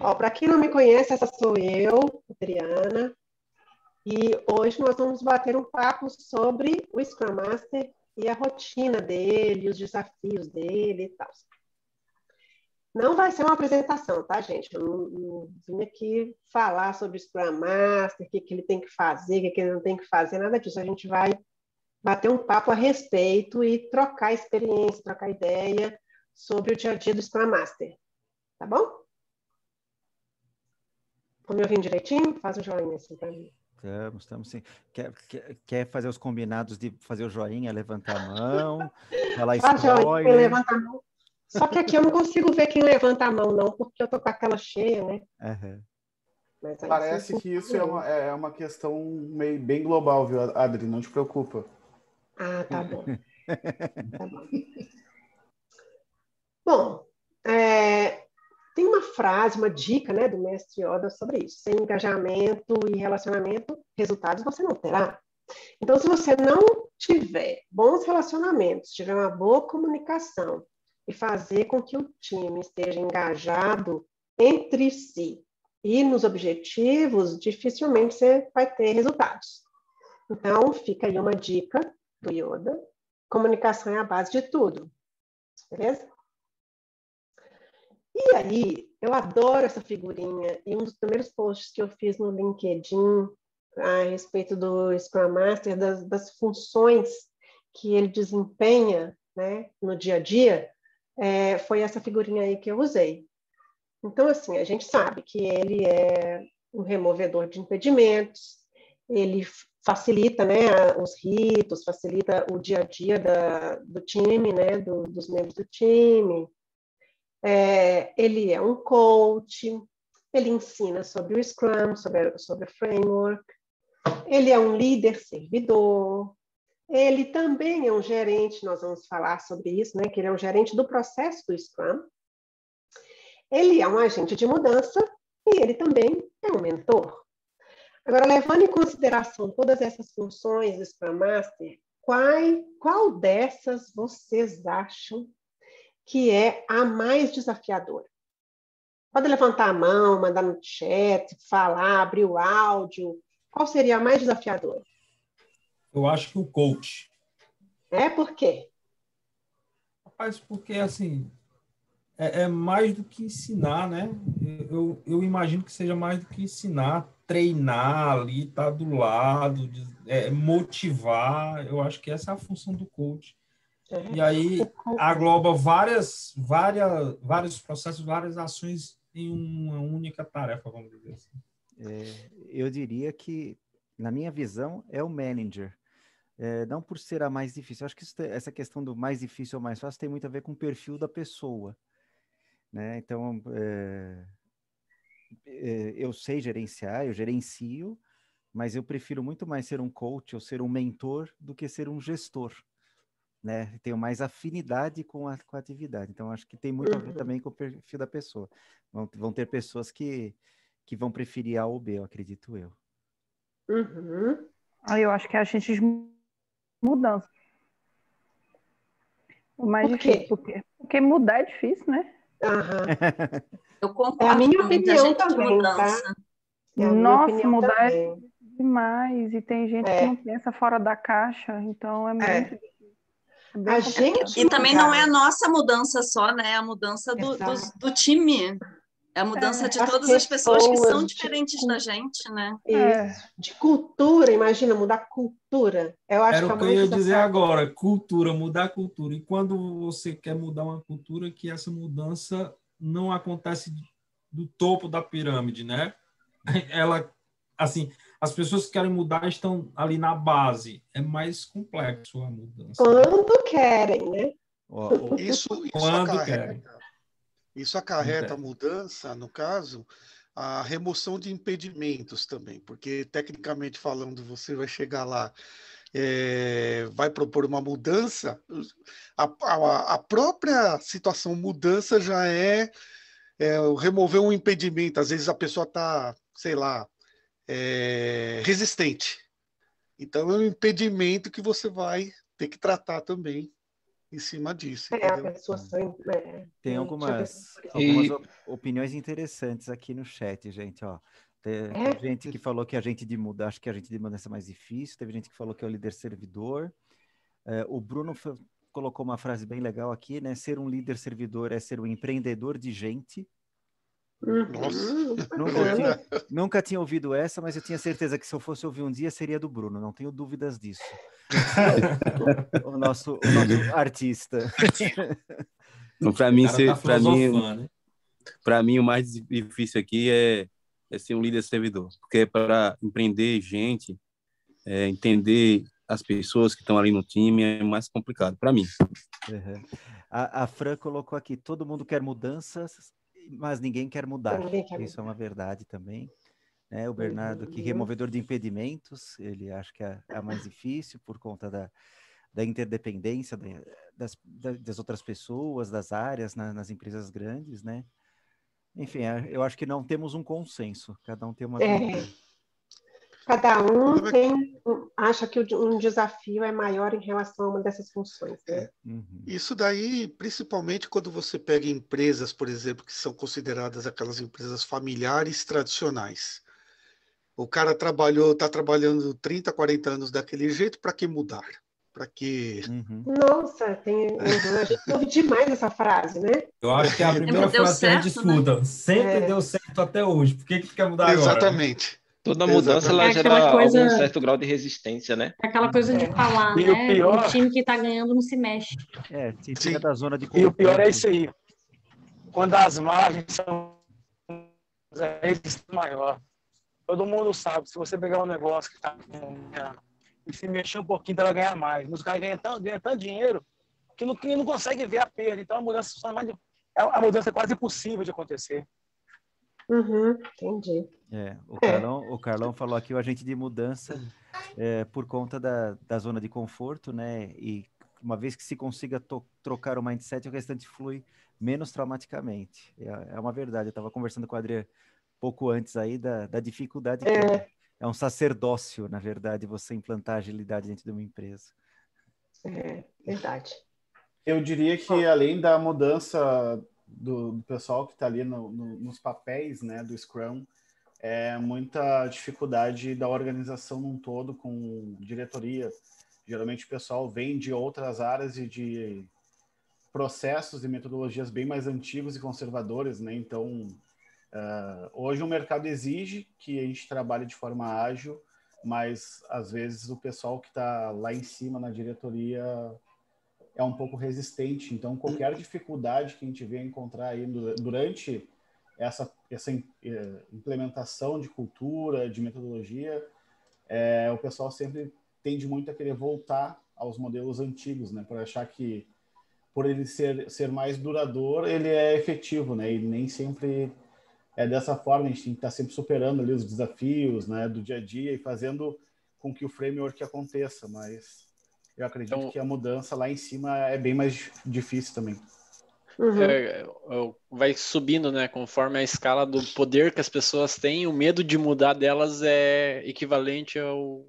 Ó, para quem não me conhece, essa sou eu, Adriana, e hoje nós vamos bater um papo sobre o Scrum Master e a rotina dele, os desafios dele e tal. Não vai ser uma apresentação, tá, gente? Eu não vim aqui falar sobre o Scrum Master, o que ele tem que fazer, o que ele não tem que fazer, nada disso. A gente vai bater um papo a respeito e trocar experiência, trocar ideia sobre o dia a dia do Scrum Master, tá bom? Estão me ouvindo direitinho? Faz um joinha assim para mim. Estamos sim. Quer fazer os combinados de fazer o joinha, levantar a mão, falar spoiler? Levanta a mão. Só que aqui eu não consigo ver quem levanta a mão, não, porque eu tô com a tela cheia, né? Uhum. Mas aí, Parece que isso é uma questão meio, bem global, viu, Adri? Não te preocupa. Ah, tá bom. Tá bom. Bom, tem uma frase, uma dica, né, do mestre Yoda sobre isso. Sem engajamento e relacionamento, resultados você não terá. Então, se você não tiver bons relacionamentos, tiver uma boa comunicação e fazer com que o time esteja engajado entre si e nos objetivos, dificilmente você vai ter resultados. Então, fica aí uma dica do Yoda. Comunicação é a base de tudo. Beleza? E aí, eu adoro essa figurinha. E um dos primeiros posts que eu fiz no LinkedIn a respeito do Scrum Master, das funções que ele desempenha, né, no dia a dia, foi essa figurinha aí que eu usei. Então, assim, a gente sabe que ele é um removedor de impedimentos, ele facilita, né, os ritos, facilita o dia a dia do time, né, dos membros do time. Ele é um coach, ele ensina sobre o Scrum, sobre o framework, ele é um líder servidor, ele também é um gerente, nós vamos falar sobre isso, né, que ele é um gerente do processo do Scrum, ele é um agente de mudança e ele também é um mentor. Agora, levando em consideração todas essas funções do Scrum Master, qual dessas vocês acham que é a mais desafiadora? Pode levantar a mão, mandar no chat, falar, abrir o áudio. Qual seria a mais desafiadora? Eu acho que o coach. Por quê? Rapaz, porque, assim, é mais do que ensinar, né? Eu imagino que seja mais do que ensinar, treinar ali, estar do lado, motivar. Eu acho que essa é a função do coach. E aí agloba vários processos, várias ações em uma única tarefa, vamos dizer assim. Eu diria que, na minha visão, é o manager. Não por ser a mais difícil. Eu acho que essa questão do mais difícil ou mais fácil tem muito a ver com o perfil da pessoa, né? Então, eu sei gerenciar, eu gerencio, mas eu prefiro muito mais ser um coach ou ser um mentor do que ser um gestor, né? Tenho mais afinidade com a atividade. Então, acho que tem muito a ver também com o perfil da pessoa. Vão ter pessoas que vão preferir A ou B, eu acredito eu. Eu acho que é agente de mudança. O mais Por difícil, quê? porque mudar é difícil, né? Eu concordo. É a minha com muita opinião gente de também, mudança. tá? É a minha Nossa, opinião mudar também. é demais. E tem gente que não pensa fora da caixa, então é muito difícil. É bem A complicado. gente E também não é a nossa mudança só, né? É a mudança do time. É a mudança de todas as pessoas que são diferentes da gente, né? Isso. De cultura, imagina, mudar cultura. Eu acho Era que é o que eu mais ia dizer desafiador. agora, cultura, mudar a cultura. E quando você quer mudar uma cultura, que essa mudança não acontece do topo da pirâmide, né? Ela, assim, as pessoas que querem mudar estão ali na base. É mais complexo a mudança. Quando querem, né? Isso acarreta a mudança, no caso, a remoção de impedimentos também, porque, tecnicamente falando, você vai chegar lá, vai propor uma mudança, a própria situação mudança já remover um impedimento. Às vezes a pessoa está, sei lá, resistente. Então, é um impedimento que você vai ter que tratar também. em cima disso, a entendeu? pessoa Tem algumas opiniões interessantes aqui no chat, gente, ó. Teve gente que falou que acho que a gente de mudança é mais difícil, teve gente que falou que é o líder servidor. O Bruno colocou uma frase bem legal aqui, né? Ser um líder servidor é ser um empreendedor de gente. Nossa. Nunca tinha ouvido essa, mas eu tinha certeza que se eu fosse ouvir um dia seria do Bruno, não tenho dúvidas disso. o nosso artista. Para mim, o mais difícil aqui é ser um líder servidor, porque para empreender gente, entender as pessoas que estão ali no time é mais complicado para mim. Uhum. A Fran colocou aqui: todo mundo quer mudanças, mas ninguém quer mudar. Isso é uma verdade também. O Bernardo, que removedor de impedimentos, ele acha que é a mais difícil por conta da interdependência das outras pessoas, das áreas nas empresas grandes, né? Enfim, eu acho que não temos um consenso, cada um tem uma visão. Cada um acha que um desafio é maior em relação a uma dessas funções, né? Isso daí, principalmente quando você pega empresas, por exemplo, que são consideradas aquelas empresas familiares tradicionais. O cara está trabalhando 30, 40 anos daquele jeito, para que mudar? Para que... Nossa, a gente ouve demais essa frase, né? Eu acho que é a primeira frase que a gente escuta. Né? Sempre deu certo até hoje. Por que quer mudar agora? Exatamente. Toda mudança ela gera algum certo grau de resistência, né? Aquela coisa de falar, né? O pior... O time que está ganhando não se mexe. Tira da zona de conforto. E o pior é isso aí. Quando as margens são maior. Todo mundo sabe, se você pegar um negócio que está e se mexer um pouquinho, ela ganha mais. Os caras ganham tanto dinheiro que não consegue ver a perda. Então a mudança é quase impossível de acontecer. Entendi. O Carlão falou aqui o agente de mudança por conta da zona de conforto, né? E uma vez que se consiga trocar o mindset, o restante flui menos traumaticamente. É uma verdade. Eu estava conversando com a Adriana pouco antes aí da dificuldade que é um sacerdócio, na verdade, você implantar agilidade dentro de uma empresa. Verdade. Eu diria que além da mudança do pessoal que está ali nos papéis, né, do Scrum, muita dificuldade da organização num todo com diretoria. Geralmente o pessoal vem de outras áreas e de processos e metodologias bem mais antigos e conservadores, né? Então, hoje o mercado exige que a gente trabalhe de forma ágil, mas às vezes o pessoal que está lá em cima na diretoria é um pouco resistente. Então, qualquer dificuldade que a gente venha encontrar aí durante essa implementação de cultura, de metodologia, o pessoal sempre tende muito a querer voltar aos modelos antigos, né? Por achar que, por ele ser mais duradouro, ele é efetivo, né? E nem sempre é dessa forma. A gente tem que estar sempre superando ali os desafios, né, do dia a dia e fazendo com que o framework aconteça, mas eu acredito que a mudança lá em cima é bem mais difícil também. Vai subindo, né? Conforme a escala do poder que as pessoas têm, o medo de mudar delas é equivalente ao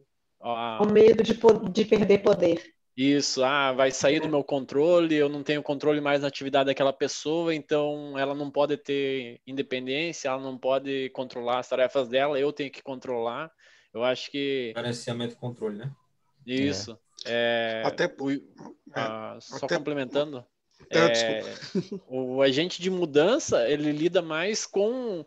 medo de perder poder. Isso, vai sair do meu controle, eu não tenho controle mais na atividade daquela pessoa, então ela não pode ter independência, ela não pode controlar as tarefas dela, eu tenho que controlar. Eu acho que... Gerenciamento e controle, né? Isso. Só complementando, o agente de mudança, ele lida mais com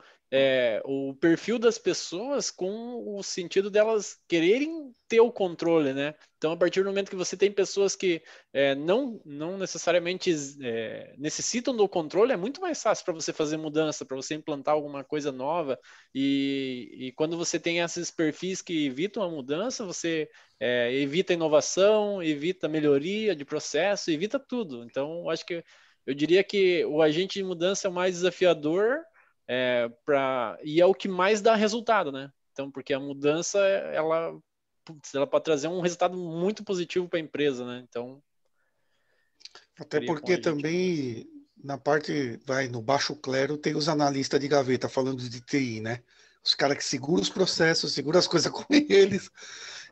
o perfil das pessoas, com o sentido delas quererem ter o controle, né? Então, a partir do momento que você tem pessoas que não necessariamente necessitam do controle, é muito mais fácil para você fazer mudança, para você implantar alguma coisa nova. E quando você tem esses perfis que evitam a mudança, você evita a inovação, evita a melhoria de processo, evita tudo. Então, acho que eu diria que o agente de mudança é o mais desafiador, e é o que mais dá resultado, né? Então, porque a mudança, ela pode trazer um resultado muito positivo para a empresa, né? Então, até porque também na parte, no baixo clero, tem os analistas de gaveta falando de TI, né? Os caras que seguram os processos, seguram as coisas com eles,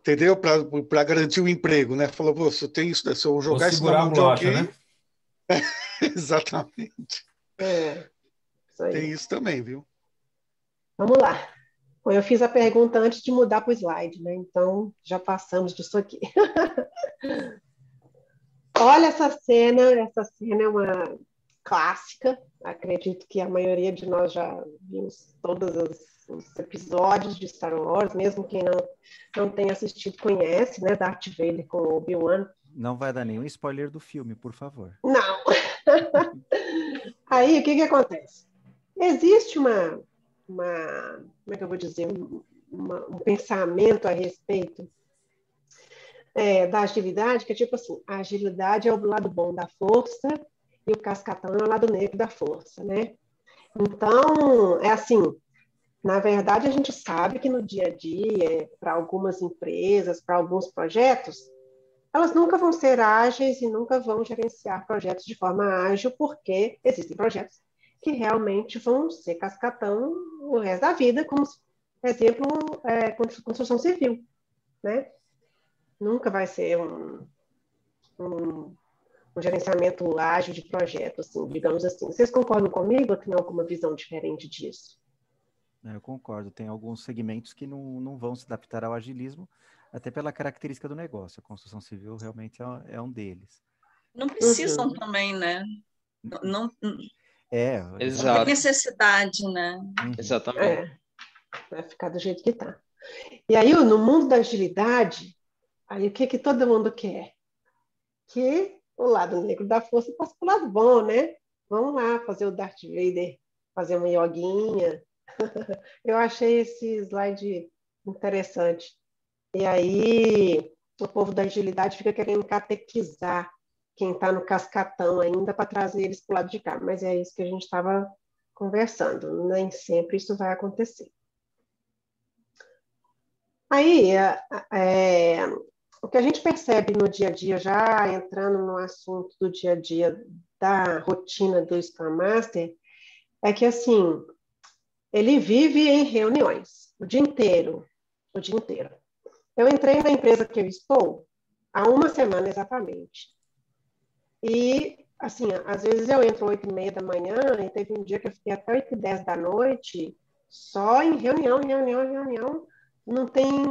entendeu? Para garantir o emprego, né? Falou, pô, se eu tenho isso, se eu jogar isso na mão de alguém... Né? Exatamente. Isso aí. Tem isso também, viu? Vamos lá. Bom, eu fiz a pergunta antes de mudar para o slide, né? Então, já passamos disso aqui. Olha essa cena é uma clássica. Acredito que a maioria de nós já vimos todos os episódios de Star Wars, mesmo quem não tenha assistido conhece, né? Darth Vader com o Obi-Wan. Não vai dar nenhum spoiler do filme, por favor. Não. Aí, o que acontece? Existe como é que eu vou dizer, um pensamento a respeito da agilidade, que é tipo assim, a agilidade é o lado bom da força e o cascatão é o lado negro da força, né? Então, é assim, na verdade, a gente sabe que no dia a dia, para algumas empresas, para alguns projetos, elas nunca vão ser ágeis e nunca vão gerenciar projetos de forma ágil, porque existem projetos que realmente vão ser cascatão o resto da vida, como, por exemplo, construção civil, né? Nunca vai ser um gerenciamento ágil de projetos, assim, digamos assim. Vocês concordam comigo ou tem alguma visão diferente disso? Eu concordo. Tem alguns segmentos que não vão se adaptar ao agilismo, até pela característica do negócio. A construção civil realmente é um deles. Não precisam também, né? Não exato. Não tem necessidade, né? Exatamente. Vai ficar do jeito que está. E aí, no mundo da agilidade, aí o que todo mundo quer? Que o lado negro da força passe para o lado bom, né? Vamos lá fazer o Darth Vader, fazer uma yoguinha. Eu achei esse slide interessante. E aí, o povo da agilidade fica querendo catequizar quem está no cascatão ainda para trazer eles para o lado de cá. Mas é isso que a gente estava conversando. Nem sempre isso vai acontecer. Aí, o que a gente percebe no dia a dia, já entrando no assunto do dia a dia da rotina do Scrum Master, é que, assim, ele vive em reuniões o dia inteiro. Eu entrei na empresa que eu estou há uma semana exatamente. E, assim, às vezes eu entro 8h30 da manhã e teve um dia que eu fiquei até 8h10 da noite só em reunião.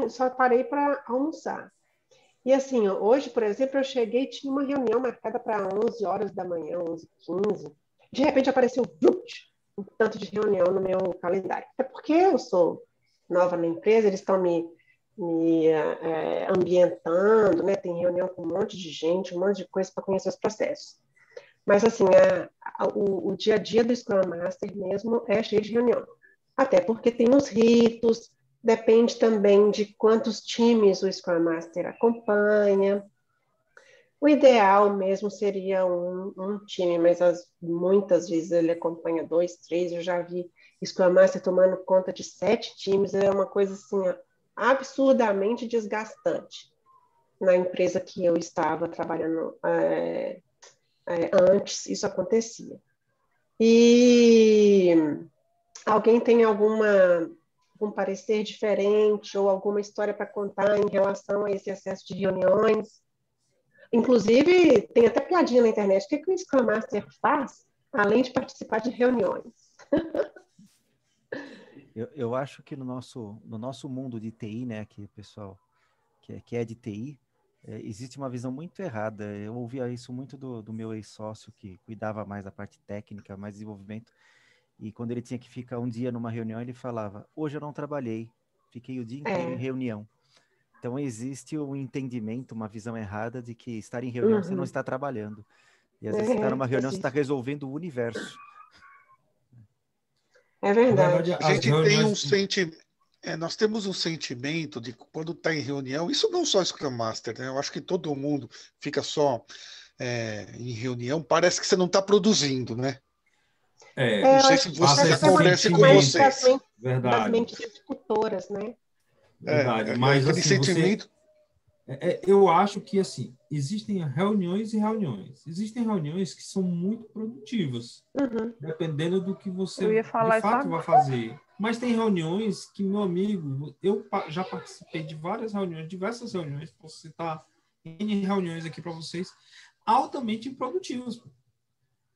Só parei para almoçar. E, assim, hoje, por exemplo, eu cheguei e tinha uma reunião marcada para 11 horas da manhã, 11h15. De repente apareceu um tanto de reunião no meu calendário. É porque eu sou nova na empresa, eles estão me ambientando, né? Tem reunião com um monte de gente, um monte de coisa para conhecer os processos. Mas, assim, o dia a dia do Scrum Master mesmo é cheio de reunião. Até porque tem os ritos, depende também de quantos times o Scrum Master acompanha. O ideal mesmo seria um time, mas muitas vezes ele acompanha 2, 3. Eu já vi Scrum Master tomando conta de 7 times, é uma coisa assim, absurdamente desgastante. Na empresa que eu estava trabalhando antes, isso acontecia. E alguém tem algum parecer diferente ou alguma história para contar em relação a esse excesso de reuniões? Inclusive, tem até piadinha na internet. O que o Scrum Master faz, além de participar de reuniões? Eu acho que no nosso mundo de TI, né, que o pessoal que é de TI, existe uma visão muito errada. Eu ouvia isso muito do meu ex-sócio, que cuidava mais da parte técnica, mais desenvolvimento, e quando ele tinha que ficar um dia numa reunião, ele falava, hoje eu não trabalhei, fiquei o dia inteiro em reunião. Então, existe um entendimento, uma visão errada de que estar em reunião você não está trabalhando. E às vezes você está numa reunião, você está resolvendo o universo. É verdade. A gente tem nós temos um sentimento de quando está em reunião, isso não só Scrum Master, né? Eu acho que todo mundo fica só em reunião, parece que você não está produzindo, né? Não sei se você acontece com vocês. Das mentes executoras, né? Verdade, mas assim, sentimento... eu acho que assim, existem reuniões e reuniões. Existem reuniões que são muito produtivas, dependendo do que você de fato vai fazer. Mas tem reuniões que, meu amigo, eu já participei de várias reuniões, diversas reuniões, posso citar N reuniões aqui para vocês, altamente improdutivas.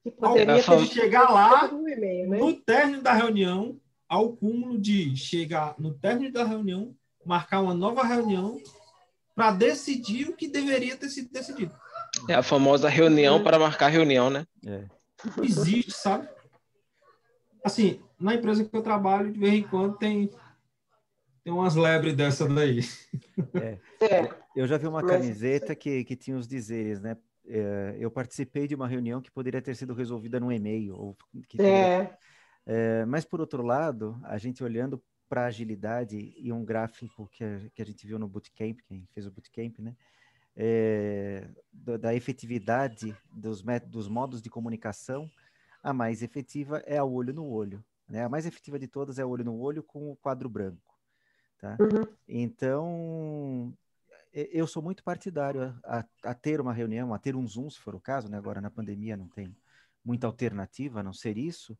Que poderia ter chegar lá, no término da reunião, ao cúmulo de chegar no término da reunião, marcar uma nova reunião para decidir o que deveria ter sido decidido. É a famosa reunião para marcar reunião, né? Existe, sabe? Assim, na empresa que eu trabalho, de vez em quando tem umas lebres dessa daí. Eu já vi uma camiseta que tinha os dizeres, né? Eu participei de uma reunião que poderia ter sido resolvida num e-mail. Mas, por outro lado, a gente olhando para a agilidade e um gráfico que a gente viu no Bootcamp, quem fez o Bootcamp, né? Da efetividade dos modos de comunicação, a mais efetiva é a olho no olho, né? A mais efetiva de todas é a olho no olho com o quadro branco, tá? Então, eu sou muito partidário a ter uma reunião, a ter um Zoom, se for o caso, né? Agora na pandemia não tem muita alternativa a não ser isso,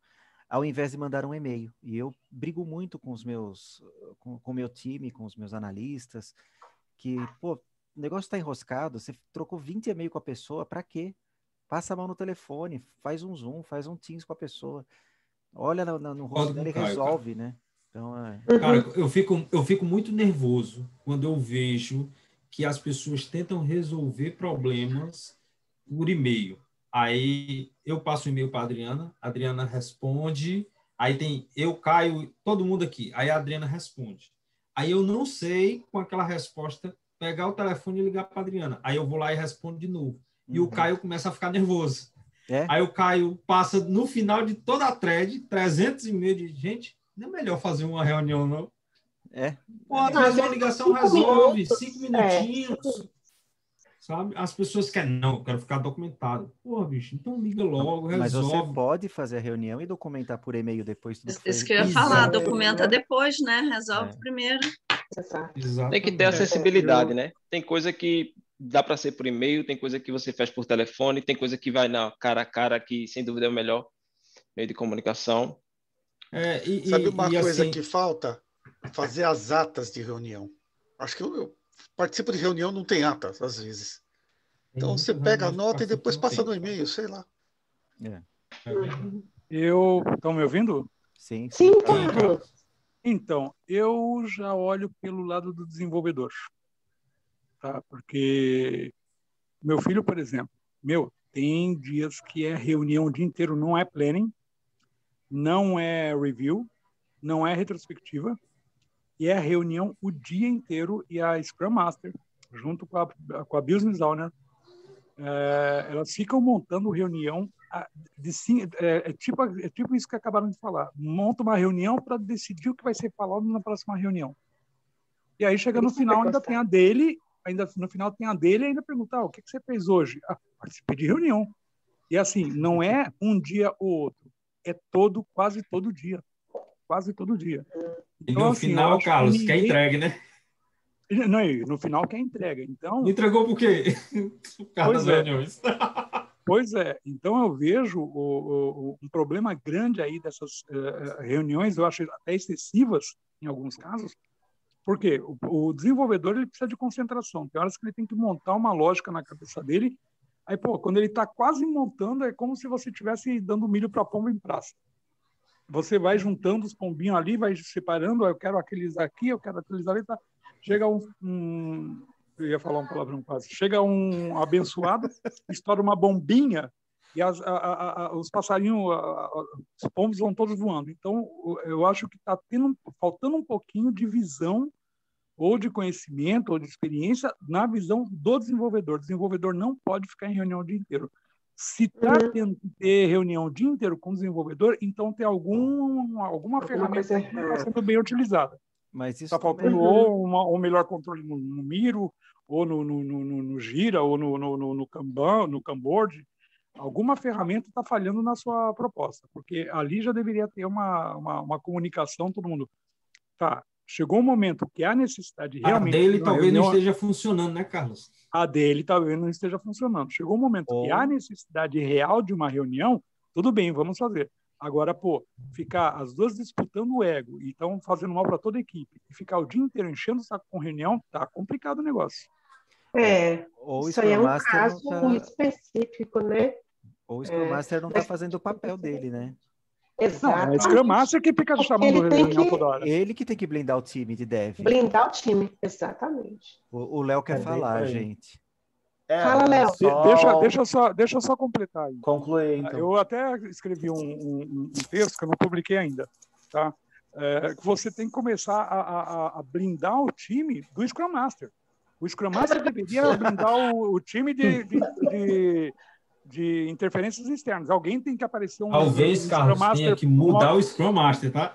ao invés de mandar um e-mail. E eu brigo muito com o meu time, com os meus analistas, que, pô, o negócio está enroscado, você trocou 20 e-mail com a pessoa, para quê? Passa a mão no telefone, faz um Zoom, faz um Teams com a pessoa, olha no rosto dela e resolve, né? Então, Cara, eu fico muito nervoso quando eu vejo que as pessoas tentam resolver problemas por e-mail. Aí eu passo o e-mail para a Adriana responde, aí tem eu, Caio, todo mundo aqui, aí a Adriana responde. Aí eu não sei, com aquela resposta, pegar o telefone e ligar para a Adriana. Aí eu vou lá e respondo de novo. E o Caio começa a ficar nervoso. Aí o Caio passa, no final de toda a thread, 300 e-mails de gente, não é melhor fazer uma reunião, não? Pô, às vezes uma ligação resolve, 5 minutinhos. Sabe? As pessoas querem, não, eu quero ficar documentado. Porra, bicho, então liga logo, resolve. Mas você pode fazer a reunião e documentar por e-mail depois. Tudo Isso que eu ia falar, documenta depois, né? Resolve primeiro. Tem que ter acessibilidade, né? Tem coisa que dá para ser por e-mail, tem coisa que você faz por telefone, tem coisa que vai na cara a cara, que sem dúvida é o melhor meio de comunicação. Sabe uma coisa que falta? Fazer as atas de reunião. Acho que eu participo de reunião, não tem atas, às vezes. Então você pega a nota e depois passa no e-mail, sei lá. Estão me ouvindo? Sim. Então, eu já olho pelo lado do desenvolvedor. Tá? Porque meu filho, por exemplo, tem dias que é reunião o dia inteiro, não é planning, não é review, não é retrospectiva, e é reunião o dia inteiro, e a Scrum Master, junto com a Business Owner, elas ficam montando reunião tipo isso que acabaram de falar. Monta uma reunião para decidir o que vai ser falado na próxima reunião. E aí chega no final, ainda tem a dele, ainda pergunta, o que você fez hoje? Participei de reunião. E assim, não é um dia ou outro, é quase todo dia. Quase todo dia. E no final, Carlos, quer entregue, né? Não, no final quer entrega. Então, entregou por quê? Pois é. Então eu vejo um problema grande aí dessas reuniões, eu acho até excessivas em alguns casos, porque o desenvolvedor ele precisa de concentração. Tem horas que ele tem que montar uma lógica na cabeça dele. Aí, quando ele está quase montando, é como se você estivesse dando milho para pombo em praça. Você vai juntando os pombinhos ali, vai separando, eu quero aqueles aqui, eu quero aqueles ali, tá? Chega eu ia falar um palavrão quase, chega um abençoado, estoura uma bombinha e os passarinhos, os pombos vão todos voando. Então, eu acho que está faltando um pouquinho de visão, ou de conhecimento, ou de experiência, na visão do desenvolvedor. O desenvolvedor não pode ficar em reunião o dia inteiro. Se está tendo que ter reunião o dia inteiro com o desenvolvedor, então tem alguma ferramenta que não está sendo bem utilizada. Mas isso está faltando ou melhor controle no Miro, ou no Gira, ou no Kanban, no Kanboard. Alguma ferramenta está falhando na sua proposta, porque ali já deveria ter uma comunicação, todo mundo. Tá, chegou um momento que há necessidade realmente... A dele talvez não esteja funcionando, né, Carlos? A dele talvez não esteja funcionando. Chegou um momento que há necessidade real de uma reunião, tudo bem, vamos fazer. Agora, pô, ficar as duas disputando o ego e estão fazendo mal para toda a equipe e ficar o dia inteiro enchendo o saco com reunião, tá complicado o negócio. Ou isso aí é um caso específico, né? Ou o Scrum Master não está fazendo o papel dele, né? Exato. Não, é o Scrum Master que fica chamando reunião toda hora. Ele que tem que blindar o time de dev. Blindar o time, exatamente. O Léo quer falar, gente. Fala, Léo. Deixa eu só completar aí. Concluir, então. Eu até escrevi um texto que eu não publiquei ainda, tá? Você tem que começar a blindar o time do Scrum Master. O Scrum Master deveria blindar o time de interferências externas. Alguém tem que aparecer Talvez, Carlos, tenha que mudar o Scrum Master, tá?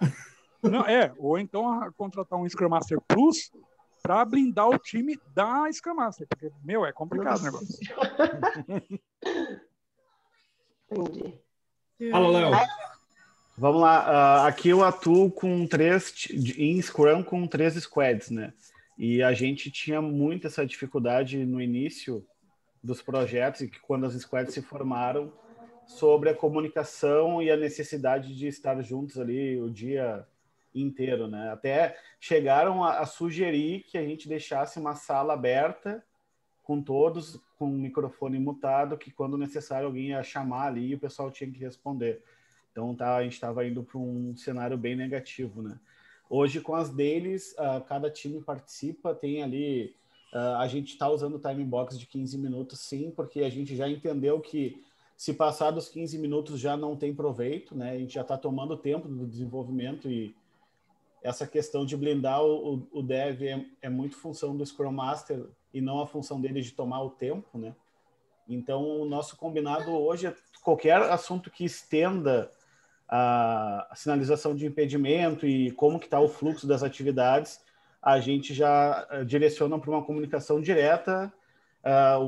Não, ou então contratar um Scrum Master Plus para blindar o time da Scrum Master, porque, é complicado o negócio. Entendi. Fala, Léo. Vamos lá. Aqui eu atuo em Scrum com 3 squads, né? E a gente tinha muito essa dificuldade no início dos projetos, e que quando as squads se formaram, sobre a comunicação e a necessidade de estar juntos ali o dia inteiro, né? Até chegaram a sugerir que a gente deixasse uma sala aberta com todos com o microfone mutado, que quando necessário alguém ia chamar ali e o pessoal tinha que responder. Então a gente estava indo para um cenário bem negativo, né? Hoje com as dailies, cada time participa, tem ali a gente está usando o time box de 15 minutos, sim, porque a gente já entendeu que se passar dos 15 minutos já não tem proveito, né? A gente já está tomando tempo do desenvolvimento, e essa questão de blindar o dev é muito função do Scrum Master e não a função dele de tomar o tempo, né? Então, o nosso combinado hoje é qualquer assunto que estenda a sinalização de impedimento e como que está o fluxo das atividades, a gente já direciona para uma comunicação direta,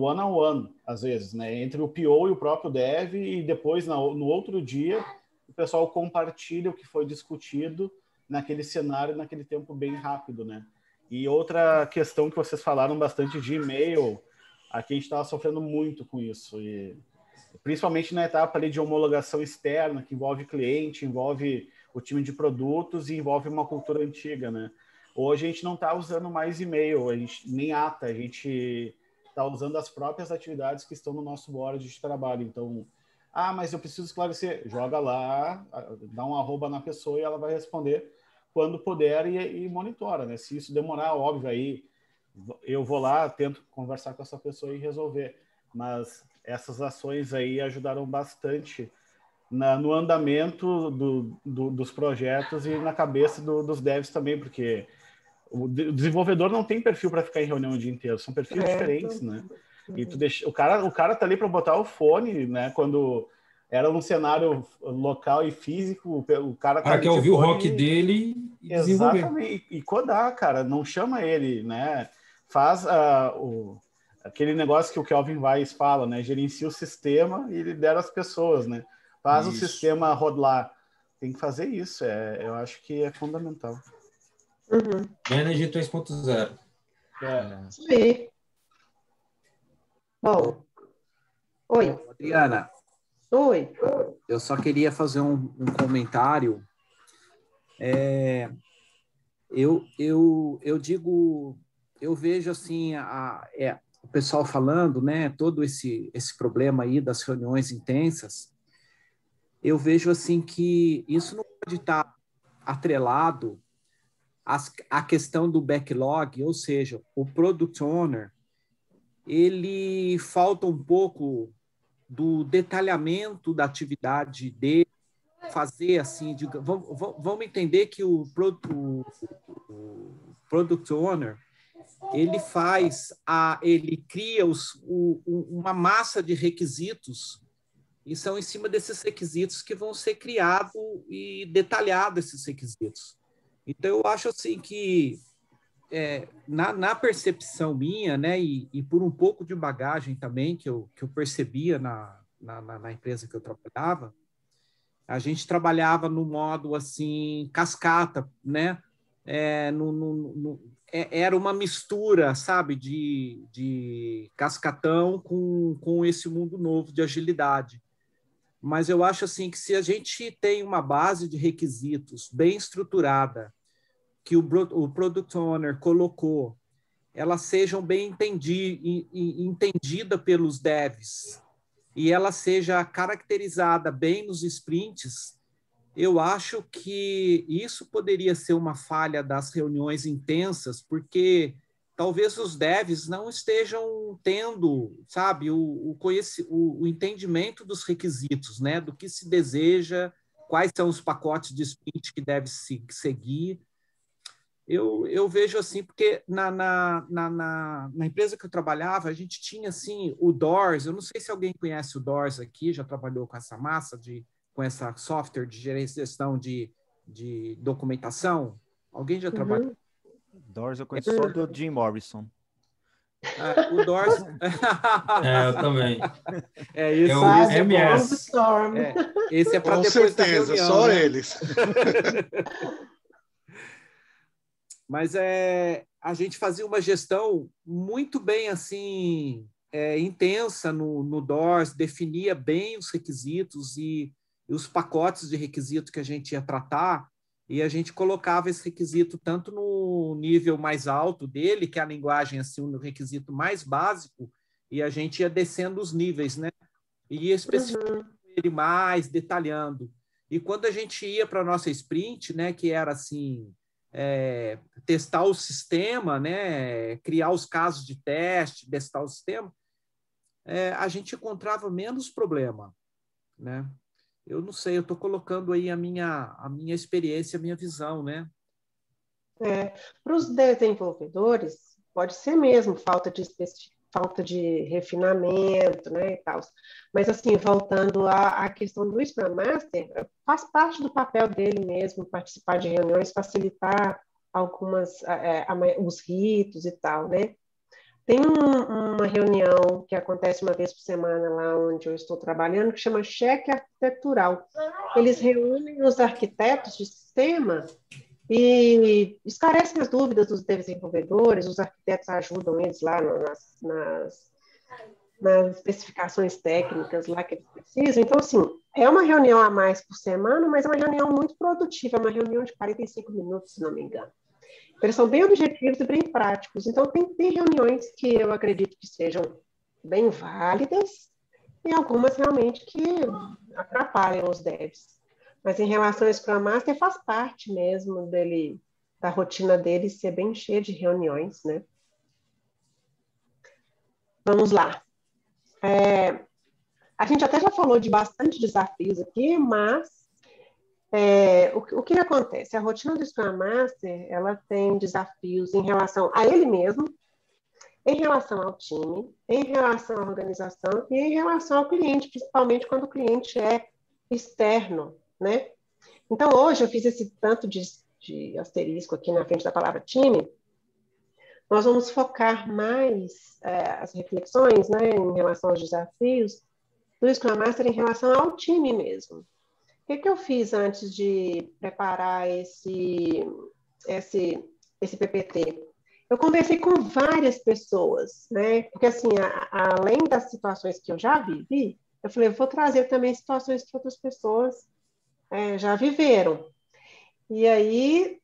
one-on-one, às vezes, né? Entre o PO e o próprio dev, e depois, no outro dia, o pessoal compartilha o que foi discutido naquele cenário, naquele tempo bem rápido, né? E outra questão que vocês falaram bastante de e-mail, aqui a gente estava sofrendo muito com isso, e principalmente na etapa ali de homologação externa, que envolve cliente, envolve o time de produtos e envolve uma cultura antiga, né? Hoje a gente não está usando mais e-mail, nem ata, a gente está usando as próprias atividades que estão no nosso board de trabalho. Então, mas eu preciso esclarecer. Joga lá, dá um arroba na pessoa e ela vai responder quando puder e monitora, né? Se isso demorar, óbvio, aí eu vou lá, tento conversar com essa pessoa e resolver. Mas essas ações aí ajudaram bastante no andamento dos projetos e na cabeça dos devs também, porque o desenvolvedor não tem perfil para ficar em reunião o dia inteiro, são perfis diferentes, né? E o cara tá ali para botar o fone, né? Quando era um cenário local e físico, o cara quer ouvir o rock dele e desenvolver. Exatamente, e codar, cara, não chama ele, né? Faz aquele negócio que o Kelvin Weiss fala, né? Gerencia o sistema e lidera as pessoas, né? Faz o sistema rodar. Tem que fazer isso, eu acho que é fundamental. Manage 3.0. Sim. Bom. Oi. Adriana. Oi. Eu só queria fazer um comentário. Eu digo, eu vejo assim, o pessoal falando, né, todo esse problema aí das reuniões intensas. Eu vejo assim que isso não pode estar atrelado à questão do backlog, ou seja, o Product Owner, ele falta um pouco do detalhamento da atividade dele, fazer assim, vamos entender que o Product Owner, ele cria uma massa de requisitos, e são em cima desses requisitos que vão ser criados e detalhados esses requisitos. Então, eu acho assim que, na percepção minha, né, e por um pouco de bagagem também que eu percebia na empresa que eu trabalhava, a gente trabalhava no modo assim, cascata, né? Era uma mistura, sabe, de cascatão com esse mundo novo de agilidade. mas eu acho assim que se a gente tem uma base de requisitos bem estruturada, que o Product Owner colocou, elas sejam bem entendida pelos devs e ela seja caracterizada bem nos sprints, eu acho que isso poderia ser uma falha das reuniões intensas, porque talvez os devs não estejam tendo, sabe, o entendimento dos requisitos, né, do que se deseja, quais são os pacotes de sprint que deve se seguir. Eu vejo assim, porque na empresa que eu trabalhava, a gente tinha assim o Doors. Eu não sei se alguém conhece o Doors aqui, já trabalhou com essa massa, com essa software de gestão de documentação. Alguém já trabalhou? Doors eu conheço só do Jim Morrison. O Doors... eu também. Esse o MS. Esse é para depois certeza, da reunião, só né? eles. Mas a gente fazia uma gestão muito bem assim, intensa no Doors, definia bem os requisitos e os pacotes de requisito que a gente ia tratar, e a gente colocava esse requisito tanto no nível mais alto dele, que é a linguagem, assim, no requisito mais básico, e a gente ia descendo os níveis, né? E ia especificando ele mais, detalhando. E quando a gente ia para a nossa sprint, né, que era assim... testar o sistema, né? Criar os casos de teste, testar o sistema, a gente encontrava menos problema, né? Eu não sei, eu estou colocando aí a minha experiência, a minha visão, né? Para os desenvolvedores, pode ser mesmo falta de refinamento, né, e tal. Mas, assim, voltando à questão do Scrum Master, faz parte do papel dele mesmo, participar de reuniões, facilitar os ritos e tal, né? Tem uma reunião que acontece uma vez por semana lá onde eu estou trabalhando, que chama cheque arquitetural. Eles reúnem os arquitetos de sistema e esclarecem as dúvidas dos desenvolvedores, os arquitetos ajudam eles lá nas especificações técnicas lá que eles precisam. Então, assim, é uma reunião a mais por semana, mas é uma reunião muito produtiva, é uma reunião de 45 minutos, se não me engano. Eles são bem objetivos e bem práticos. Então, tem reuniões que eu acredito que sejam bem válidas e algumas realmente que atrapalham os devs. Mas em relação ao Scrum Master, faz parte mesmo da rotina dele ser bem cheia de reuniões, né? Vamos lá. A gente até já falou de bastante desafios aqui, mas o que acontece? A rotina do Scrum Master, ela tem desafios em relação a ele mesmo, em relação ao time, em relação à organização e em relação ao cliente, principalmente quando o cliente é externo, né? Então, hoje eu fiz esse tanto de asterisco aqui na frente da palavra time. Nós vamos focar mais as reflexões, né, em relação aos desafios do Scrum Master em relação ao time mesmo. O que eu fiz antes de preparar esse PPT? Eu conversei com várias pessoas, né? Porque, assim, além das situações que eu já vivi, eu falei, eu vou trazer também situações que outras pessoas já viveram. E aí,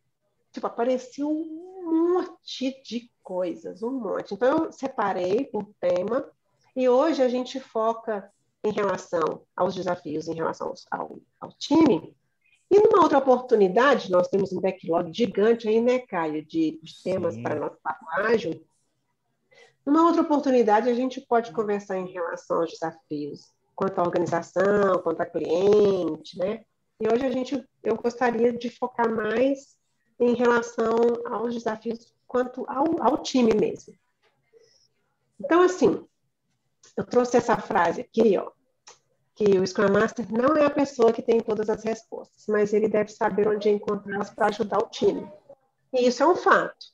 tipo, apareceu um monte de coisas, um monte. Então, eu separei por tema e hoje a gente foca em relação aos desafios, em relação ao time. E numa outra oportunidade, nós temos um backlog gigante aí, né, Caio, de temas para nosso papo ágil. Numa outra oportunidade, a gente pode conversar em relação aos desafios, quanto à organização, quanto a cliente, né? E hoje eu gostaria de focar mais em relação aos desafios quanto ao time mesmo. Então, assim, eu trouxe essa frase aqui, ó, que o Scrum Master não é a pessoa que tem todas as respostas, mas ele deve saber onde encontrá-las para ajudar o time. E isso é um fato.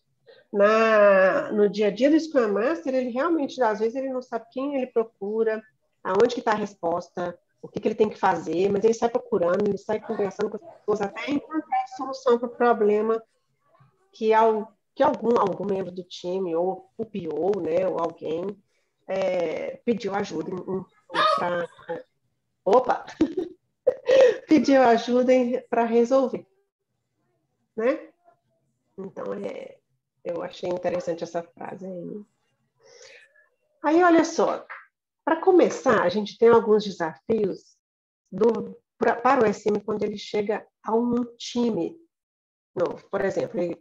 No dia a dia do Scrum Master, ele realmente, às vezes, ele não sabe quem ele procura, aonde que está a resposta, o que ele tem que fazer, mas ele sai procurando, ele sai conversando com as pessoas até encontrar a solução para o problema que algum membro do time, ou o PO, né, ou alguém, pediu ajuda opa, pediu ajuda para resolver, né? Então, eu achei interessante essa frase aí. Aí, olha só, para começar, a gente tem alguns desafios para o SM quando ele chega a um time novo. Por exemplo, ele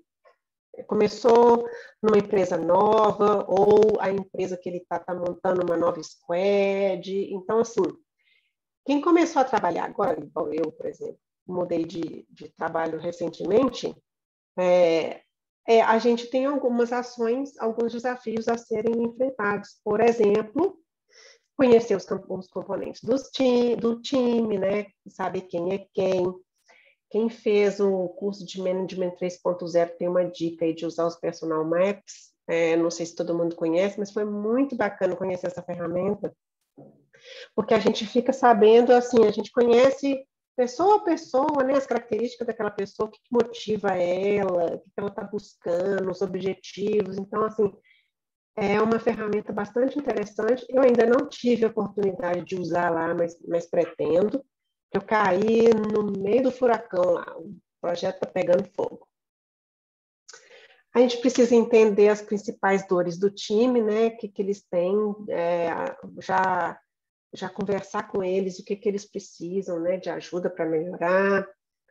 começou numa empresa nova, ou a empresa que ele está montando uma nova squad. Então, assim, quem começou a trabalhar agora, igual eu, por exemplo, mudei de trabalho recentemente, a gente tem algumas ações, alguns desafios a serem enfrentados. Por exemplo, conhecer os componentes do time, né? Saber quem é quem. Quem fez o curso de Management 3.0 tem uma dica aí de usar os Personal Maps. Não sei se todo mundo conhece, mas foi muito bacana conhecer essa ferramenta, porque a gente fica sabendo, assim, a gente conhece pessoa a pessoa, né, as características daquela pessoa, o que motiva ela, o que ela está buscando, os objetivos. Então, assim, é uma ferramenta bastante interessante. Eu ainda não tive a oportunidade de usar lá, mas pretendo. Eu caí no meio do furacão lá, o projeto está pegando fogo. A gente precisa entender as principais dores do time, né? O que eles têm, já conversar com eles, o que eles precisam, né, de ajuda para melhorar,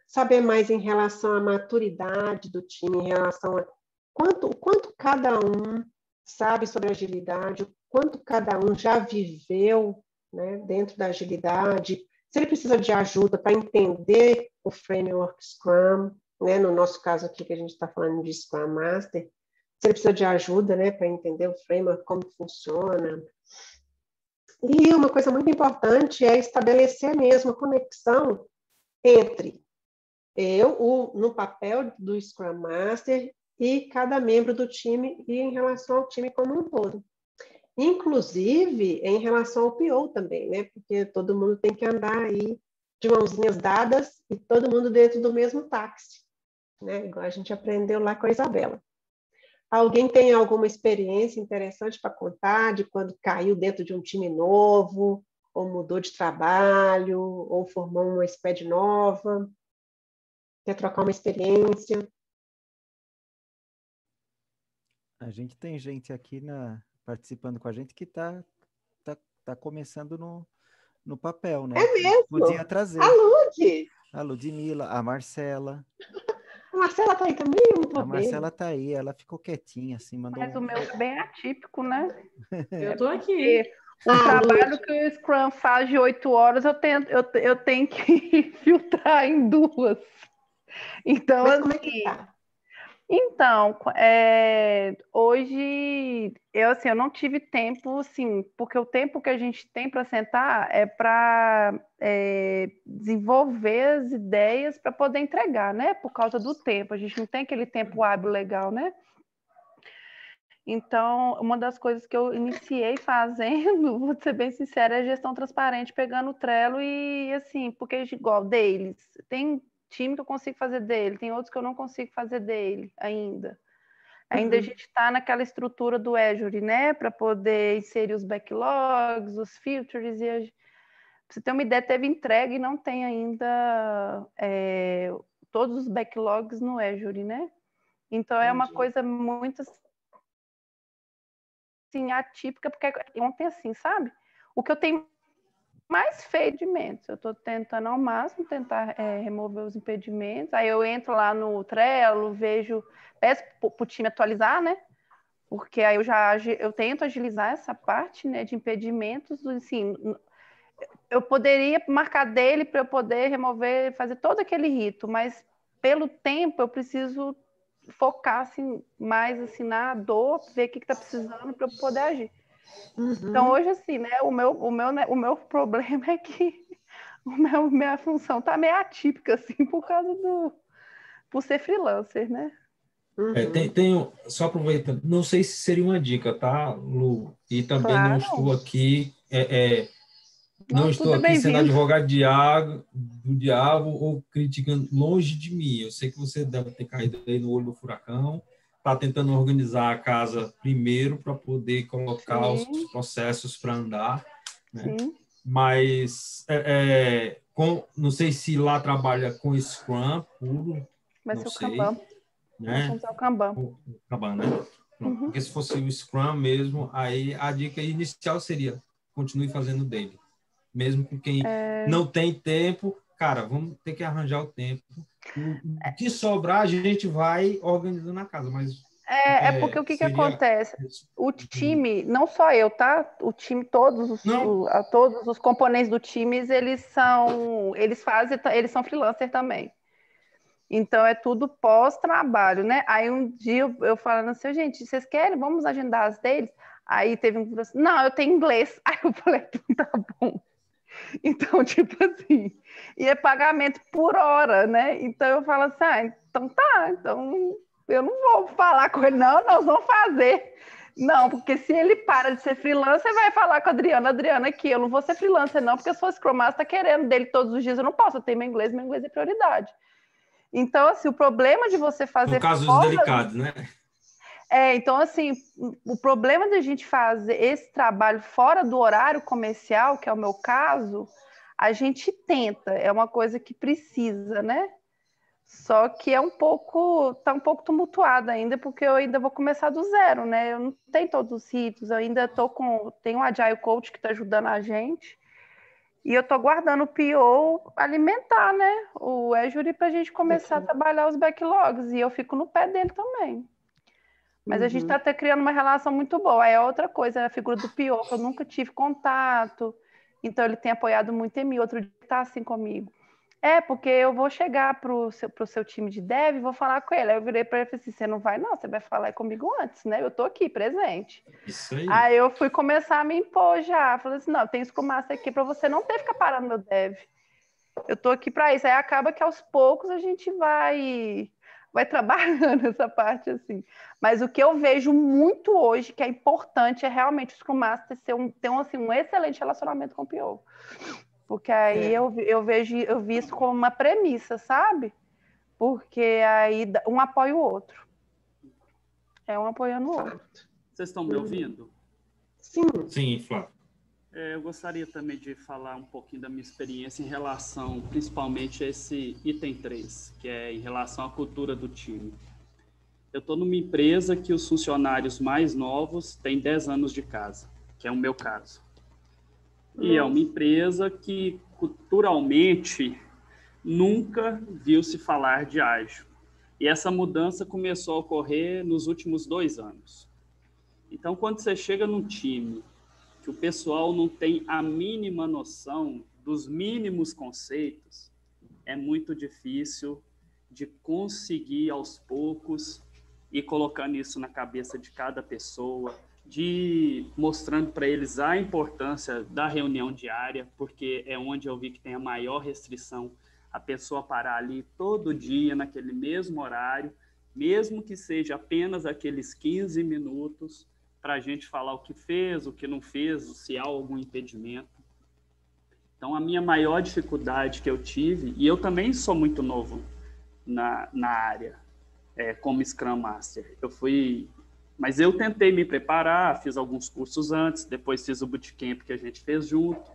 saber mais em relação à maturidade do time, em relação a quanto cada um sabe sobre agilidade, o quanto cada um já viveu, né, dentro da agilidade, se ele precisa de ajuda para entender o framework Scrum, né, no nosso caso aqui que a gente está falando de Scrum Master, se ele precisa de ajuda, né, para entender o framework, como funciona. E uma coisa muito importante é estabelecer mesmo a conexão entre no papel do Scrum Master e cada membro do time e em relação ao time como um todo. Inclusive, em relação ao PO também, né? Porque todo mundo tem que andar aí de mãozinhas dadas e todo mundo dentro do mesmo táxi, né? Igual a gente aprendeu lá com a Isabela. Alguém tem alguma experiência interessante para contar de quando caiu dentro de um time novo, ou mudou de trabalho, ou formou uma squad nova? Quer trocar uma experiência? A gente tem gente aqui participando com a gente que tá começando no papel, né? É mesmo? Podia trazer. A Ludmila, a Marcela. A Marcela tá aí também? Eu não tô a vendo. Marcela tá aí, ela ficou quietinha, assim, mandou. Mas o meu é bem atípico, né? Eu tô aqui. Trabalho que o Scrum faz de 8 horas, eu tenho que filtrar em 2. Então, mas como é que tá? Então, hoje, eu não tive tempo, assim, porque o tempo que a gente tem para sentar é para desenvolver as ideias para poder entregar, né? Por causa do tempo, a gente não tem aquele tempo hábil legal, né? Então, uma das coisas que eu iniciei fazendo, vou ser bem sincera, é gestão transparente, pegando o Trello e, assim, porque, igual deles, tem time que eu consigo fazer dele, tem outros que eu não consigo fazer dele ainda. Ainda a gente está naquela estrutura do Azure, né? Para poder inserir os backlogs, os filters. Pra você ter uma ideia, teve entrega e não tem ainda todos os backlogs no Azure, né? Então é uma coisa muito assim, atípica, porque ontem assim, sabe? O que eu tenho mais feito impedimentos. Eu estou tentando ao máximo tentar remover os impedimentos. Aí eu entro lá no Trello, peço para o time atualizar, né? Porque aí eu tento agilizar essa parte, né, de impedimentos. Assim, eu poderia marcar dele para eu poder remover, fazer todo aquele rito, mas pelo tempo eu preciso focar assim, mais assim, na dor, ver o que está precisando para eu poder agir. Então, hoje, assim, né, o meu problema é que minha função está meio atípica, assim, por ser freelancer, né? Só aproveitando, não sei se seria uma dica, tá, Lu? E também não estou aqui, não estou aqui sendo advogado do diabo ou criticando longe de mim. Eu sei que você deve ter caído aí no olho do furacão, está tentando organizar a casa primeiro para poder colocar os processos para andar, né? Mas não sei se lá trabalha com Scrum puro. Vai ser o Kanban. Né? Vamos usar o Kanban. O Kanban, né? Porque se fosse o Scrum mesmo, aí a dica inicial seria continue fazendo dele. Mesmo com quem não tem tempo, cara, vamos ter que arranjar o tempo. O que sobrar, a gente vai organizando na casa, mas... porque o que acontece? O time, não só eu, tá? O time, todos os componentes do time, eles são freelancer também. Então, é tudo pós-trabalho, né? Aí, um dia, eu falando assim, gente, vocês querem? Vamos agendar as deles? Aí, teve um que falou assim, não, eu tenho inglês. Aí, eu falei, tá bom. Então, tipo assim, e é pagamento por hora, né? Então, eu falo assim, então tá, então eu não vou falar com ele, não, nós vamos fazer. Não, porque se ele para de ser freelancer, vai falar com a Adriana aqui, eu não vou ser freelancer não, porque eu sou Scrum Master, tá querendo dele todos os dias, eu não posso, eu tenho meu inglês é prioridade. Então, assim, o problema de você fazer... No casos delicados, né? Então, assim, o problema de a gente fazer esse trabalho fora do horário comercial, que é o meu caso, a gente tenta, é uma coisa que precisa, né? Só que tá um pouco tumultuado ainda, porque eu ainda vou começar do zero, né? Eu não tenho todos os ritos, eu ainda tenho um Agile Coach que está ajudando a gente, e eu estou guardando o PO alimentar, né? O Azure para a gente começar a trabalhar os backlogs, e eu fico no pé dele também. Mas a gente está até criando uma relação muito boa. Aí é outra coisa, a figura do PO, que eu nunca tive contato, então ele tem apoiado muito em mim. Outro dia está assim comigo. Porque eu vou chegar para o seu time de dev e vou falar com ele. Aí eu virei para ele e falei assim, você não vai não, você vai falar comigo antes, né? Eu estou aqui, presente. Isso aí. Aí eu fui começar a me impor já. Falei assim, não, tem Scrum Master aqui para você não ter que ficar parando meu dev. Eu estou aqui para isso. Aí acaba que aos poucos a gente vai trabalhando essa parte assim. Mas o que eu vejo muito hoje, que é importante, é realmente o Scrum Master ter um excelente relacionamento com o PO. Porque aí eu vi isso como uma premissa, sabe? Porque aí um apoia o outro. É um apoiando o outro. Vocês estão me ouvindo? Sim. Sim, Flávio. Eu gostaria também de falar um pouquinho da minha experiência em relação, principalmente, a esse item 3, que é em relação à cultura do time. Eu estou numa empresa que os funcionários mais novos têm 10 anos de casa, que é o meu caso. E é uma empresa que, culturalmente, nunca viu se falar de ágil. E essa mudança começou a ocorrer nos últimos 2 anos. Então, quando você chega num time que o pessoal não tem a mínima noção dos mínimos conceitos, é muito difícil de conseguir, aos poucos, ir colocando isso na cabeça de cada pessoa, de mostrando para eles a importância da reunião diária, porque é onde eu vi que tem a maior restrição, a pessoa parar ali todo dia, naquele mesmo horário, mesmo que seja apenas aqueles 15 minutos, para a gente falar o que fez, o que não fez, se há algum impedimento. Então, a minha maior dificuldade que eu tive, e eu também sou muito novo na área, como Scrum Master, mas eu tentei me preparar, fiz alguns cursos antes, depois fiz o bootcamp que a gente fez junto,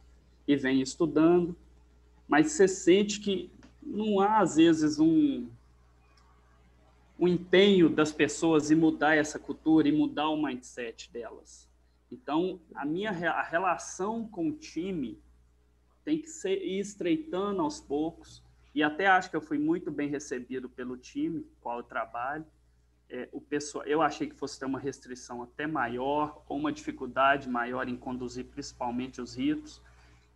e venho estudando, mas você sente que não há, às vezes, um empenho das pessoas em mudar essa cultura, em mudar o mindset delas. Então, a relação com o time tem que ir estreitando aos poucos, e até acho que eu fui muito bem recebido pelo time com o qual eu trabalho. Eu achei que fosse ter uma restrição até maior, ou uma dificuldade maior em conduzir principalmente os ritos,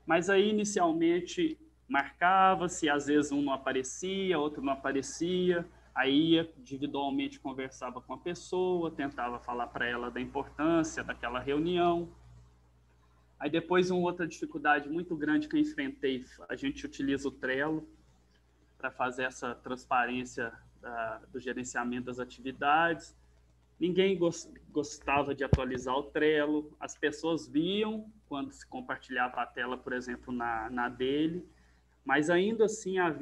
mas aí inicialmente marcava-se, às vezes um não aparecia, outro não aparecia, aí ia individualmente conversava com a pessoa, tentava falar para ela da importância daquela reunião. Aí depois uma outra dificuldade muito grande que eu enfrentei, a gente utiliza o Trello para fazer essa transparência do gerenciamento das atividades. Ninguém gostava de atualizar o Trello, as pessoas viam quando se compartilhava a tela, por exemplo, na dele, mas ainda assim há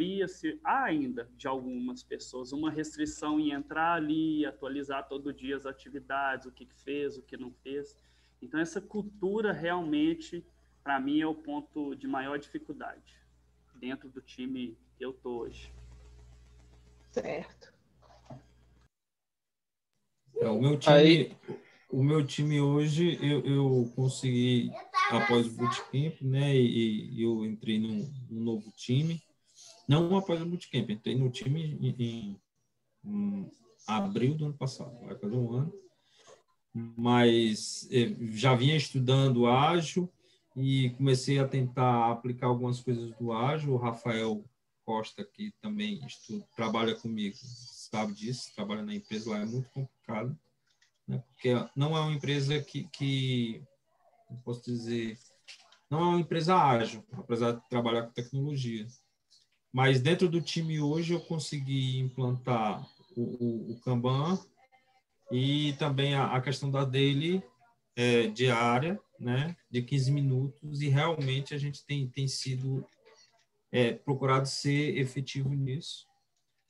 ainda de algumas pessoas uma restrição em entrar ali, atualizar todo dia as atividades, o que fez, o que não fez. Então essa cultura realmente para mim, é o ponto de maior dificuldade dentro do time que eu tô hoje. Certo. O meu time hoje, eu consegui, após o bootcamp, né, e eu entrei num novo time. Não após o bootcamp, entrei no time em abril do ano passado, vai fazer um ano. Mas já vinha estudando ágil e comecei a tentar aplicar algumas coisas do ágil. O Rafael Costa, que também trabalha comigo, sabe disso, trabalha na empresa lá, é muito complicado, né? Porque não é uma empresa que não posso dizer, não é uma empresa ágil, apesar de trabalhar com tecnologia. Mas dentro do time hoje eu consegui implantar o Kanban e também a questão da daily diária, né, de 15 minutos, e realmente a gente tem sido procurado ser efetivo nisso.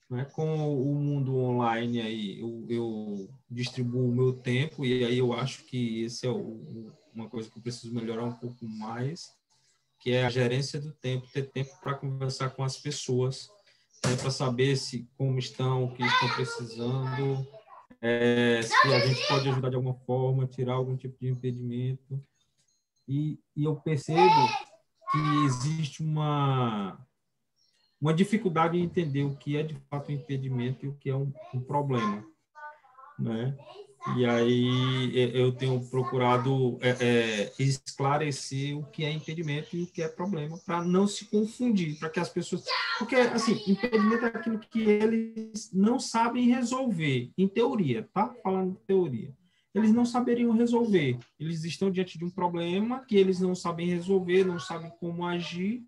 Né? Com o mundo online, aí, eu distribuo o meu tempo, e aí eu acho que esse é uma coisa que eu preciso melhorar um pouco mais, que é a gerência do tempo, ter tempo para conversar com as pessoas, né, para saber como estão, o que estão precisando, se a gente pode ajudar de alguma forma, tirar algum tipo de impedimento. E eu percebo que existe uma dificuldade em entender o que é de fato um impedimento e o que é um problema, né? E aí eu tenho procurado esclarecer o que é impedimento e o que é problema, para não se confundir, para que as pessoas... Porque, assim, impedimento é aquilo que eles não sabem resolver, em teoria, tá? Falando de teoria. Eles não saberiam resolver. Eles estão diante de um problema que eles não sabem resolver, não sabem como agir,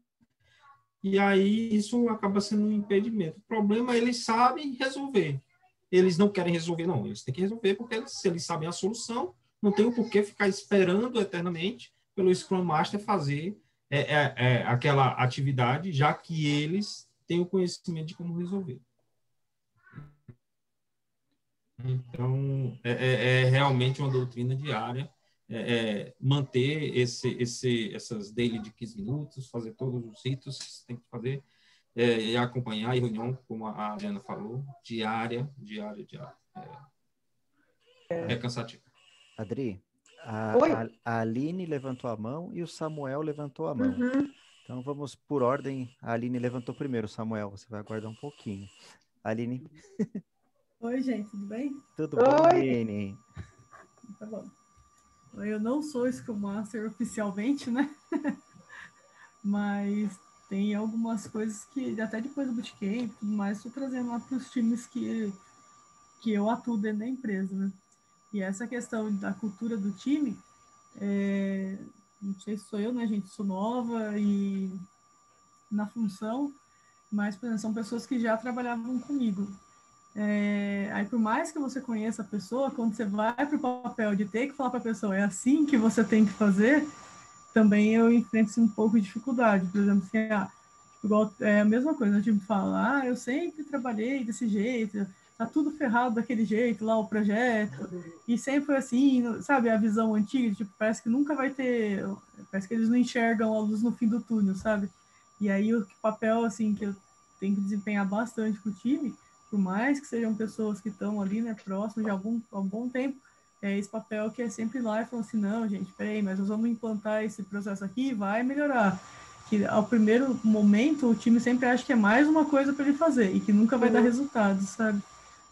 e aí isso acaba sendo um impedimento. O problema é eles sabem resolver. Eles não querem resolver, não. Eles têm que resolver porque se eles sabem a solução, não tem o porquê ficar esperando eternamente pelo Scrum Master fazer aquela atividade, já que eles têm o conhecimento de como resolver. Então, realmente uma doutrina diária, manter essas daily de 15 minutos, fazer todos os ritos que você tem que fazer, e acompanhar a reunião, como a Adriana falou, diária. É cansativo. Adri, a Aline levantou a mão e o Samuel levantou a mão. Uhum. Então vamos por ordem. A Aline levantou primeiro, Samuel, você vai aguardar um pouquinho. Aline. Oi, gente, tudo bem? Tudo bom, Aline? Tá bom. Eu não sou Scrum Master oficialmente, né? Mas tem algumas coisas que, até depois do bootcamp e tudo mais, estou trazendo lá para os times que eu atuo dentro da empresa, né? E essa questão da cultura do time, não sei se sou eu, né, gente? Sou nova e na função, mas, por exemplo, são pessoas que já trabalhavam comigo. Aí, por mais que você conheça a pessoa, quando você vai para o papel de ter que falar para a pessoa, é assim que você tem que fazer, também eu enfrento um pouco de dificuldade. Por exemplo, assim, igual, a mesma coisa, o time fala, eu sempre trabalhei desse jeito, tá tudo ferrado daquele jeito lá, o projeto, e sempre foi assim, sabe, a visão antiga, tipo, parece que nunca vai ter, parece que eles não enxergam a luz no fim do túnel, sabe? E aí o papel, assim, que eu tenho que desempenhar bastante com o time, por mais que sejam pessoas que estão ali, né, próximas de há um bom tempo, esse papel que é sempre ir lá e falar assim, não, gente, peraí, mas nós vamos implantar esse processo aqui e vai melhorar. Que ao primeiro momento o time sempre acha que é mais uma coisa para ele fazer e que nunca vai dar resultado, sabe?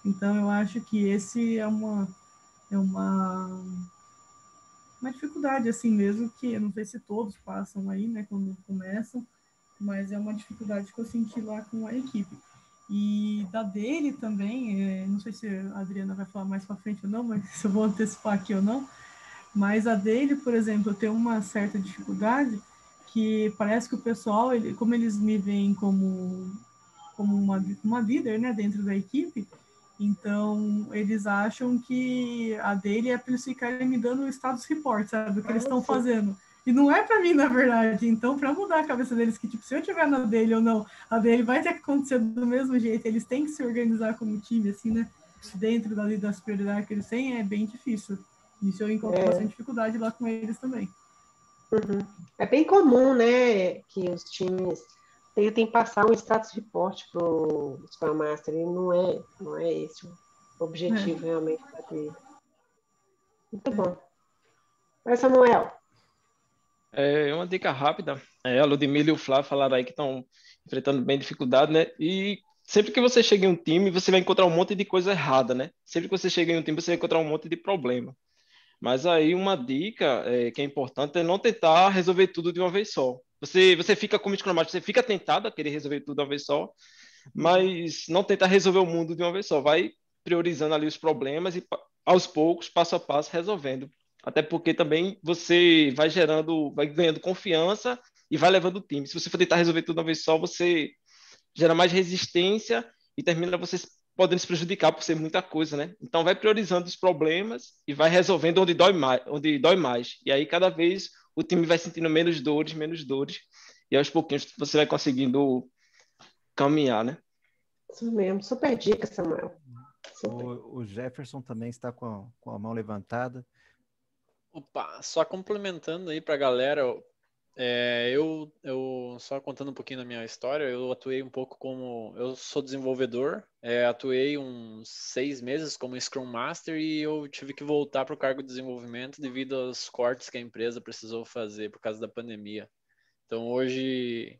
Então eu acho que esse é uma dificuldade assim mesmo, que eu não sei se todos passam aí, né, quando começam, mas é uma dificuldade que eu senti lá com a equipe. E da dele também, não sei se a Adriana vai falar mais para frente ou não, mas se eu vou antecipar aqui ou não, mas a dele, por exemplo, eu tenho uma certa dificuldade, que parece que o pessoal, como eles me veem como uma líder, né, dentro da equipe, então eles acham que a dele é para eles ficarem me dando o status report, sabe, o que eles estão fazendo. E não é para mim, na verdade. Então, para mudar a cabeça deles, que tipo, se eu tiver na dele ou não, a dele vai ter que acontecer do mesmo jeito. Eles têm que se organizar como time, assim, né? Dentro das prioridades que eles têm, é bem difícil. Isso eu encontro bastante dificuldade lá com eles também. Uhum. É bem comum, né, que os times tentem passar um status report para o Scrum Master, e não é esse o objetivo realmente da dele. Muito bom. Vai, Samuel. Uma dica rápida. A Ludmilla e o Flávio falaram aí que estão enfrentando bem dificuldade, né? E sempre que você chega em um time, você vai encontrar um monte de coisa errada, né? Sempre que você chega em um time, você vai encontrar um monte de problema. Mas aí uma dica que é importante é não tentar resolver tudo de uma vez só. Você fica como Scrum Master, você fica tentado a querer resolver tudo de uma vez só, mas não tenta resolver o mundo de uma vez só. Vai priorizando ali os problemas e aos poucos, passo a passo, resolvendo. Até porque também você vai ganhando confiança e vai levando o time. Se você for tentar resolver tudo de uma vez só, você gera mais resistência e termina você podendo se prejudicar por ser muita coisa, né? Então vai priorizando os problemas e vai resolvendo onde dói mais, onde dói mais. E aí cada vez o time vai sentindo menos dores, e aos pouquinhos você vai conseguindo caminhar, né? Isso mesmo, super dica, Samuel. O Jefferson também está com a mão levantada. Opa, só complementando aí para a galera, eu só contando um pouquinho da minha história, eu atuei um pouco eu sou desenvolvedor, atuei uns 6 meses como Scrum Master e eu tive que voltar para o cargo de desenvolvimento devido aos cortes que a empresa precisou fazer por causa da pandemia. Então hoje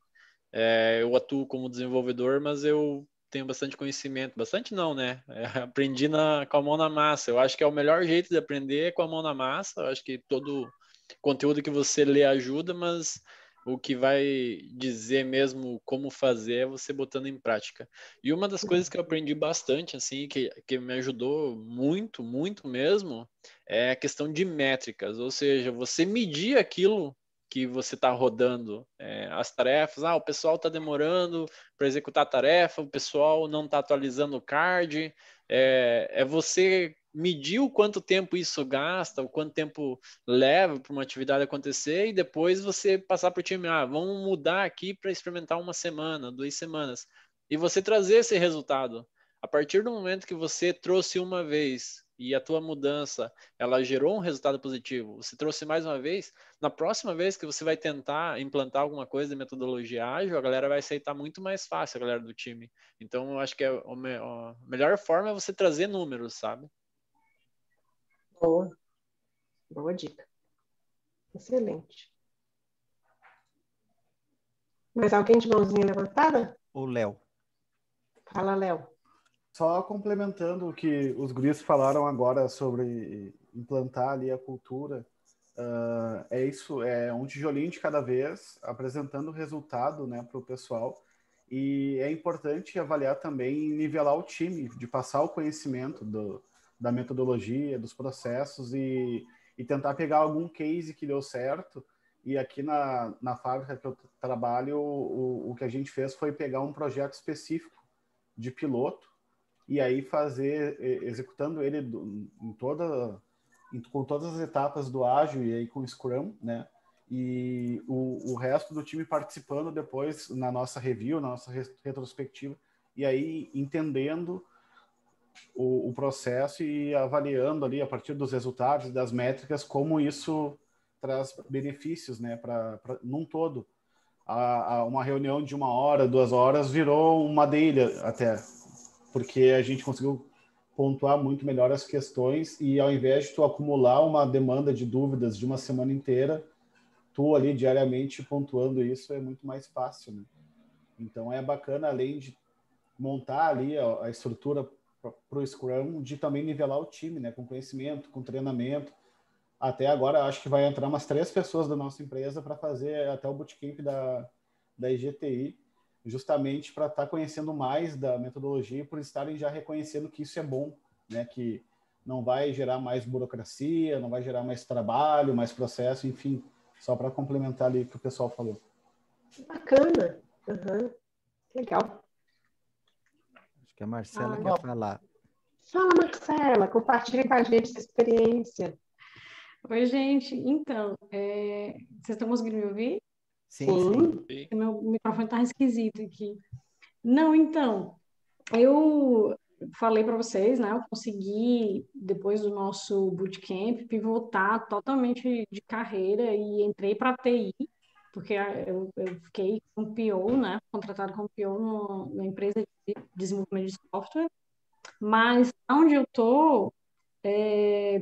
eu atuo como desenvolvedor, mas eu tenho bastante conhecimento, bastante não, né? Aprendi com a mão na massa. Eu acho que é o melhor jeito de aprender com a mão na massa. Eu acho que todo conteúdo que você lê ajuda, mas o que vai dizer mesmo como fazer é você botando em prática. E uma das coisas que eu aprendi bastante, assim, que me ajudou muito, muito mesmo, é a questão de métricas, ou seja, você medir aquilo que você está rodando, as tarefas, o pessoal está demorando para executar a tarefa, o pessoal não está atualizando o card, você medir o quanto tempo isso gasta, o quanto tempo leva para uma atividade acontecer e depois você passar para o time, vamos mudar aqui para experimentar 1 semana, 2 semanas, e você trazer esse resultado. A partir do momento que você trouxe uma vez e a tua mudança, ela gerou um resultado positivo, você trouxe mais uma vez, na próxima vez que você vai tentar implantar alguma coisa de metodologia ágil, a galera vai aceitar muito mais fácil, a galera do time. Então, eu acho que a melhor forma é você trazer números, sabe? Boa dica. Excelente. Mais alguém de mãozinha levantada? O Léo. Fala, Léo. Só complementando o que os guris falaram agora sobre implantar ali a cultura, é isso, é um tijolinho de cada vez, apresentando o resultado, né, para o pessoal. E é importante avaliar também nivelar o time, de passar o conhecimento da metodologia, dos processos e tentar pegar algum case que deu certo. E aqui na fábrica que eu trabalho, o que a gente fez foi pegar um projeto específico de piloto e aí executando ele com todas as etapas do ágil e aí com o Scrum, né? E o resto do time participando depois na nossa review, na nossa retrospectiva, e aí entendendo o processo e avaliando ali a partir dos resultados, das métricas, como isso traz benefícios, né, num todo. Uma reunião de 1 hora, 2 horas virou uma daily até, porque a gente conseguiu pontuar muito melhor as questões e ao invés de tu acumular uma demanda de dúvidas de uma semana inteira, tu ali diariamente pontuando isso é muito mais fácil, né? Então é bacana, além de montar ali a estrutura para o Scrum, de também nivelar o time, né? Com conhecimento, com treinamento. Até agora acho que vai entrar umas 3 pessoas da nossa empresa para fazer até o bootcamp da IGTI, justamente para estar conhecendo mais da metodologia e por estarem já reconhecendo que isso é bom, né? Que não vai gerar mais burocracia, não vai gerar mais trabalho, mais processo, enfim, só para complementar ali o que o pessoal falou. Bacana. Uhum. Legal. Acho que a Marcela quer falar. Fala, Marcela, compartilhe com a gente essa experiência. Oi, gente. Então, vocês estão conseguindo me ouvir? Sim. Meu microfone está esquisito aqui. Não, então, eu falei para vocês, né? Eu consegui, depois do nosso bootcamp, pivotar totalmente de carreira e entrei para TI, porque eu fiquei como PO, né? Contratado como PO numa empresa de desenvolvimento de software. Mas onde eu tô,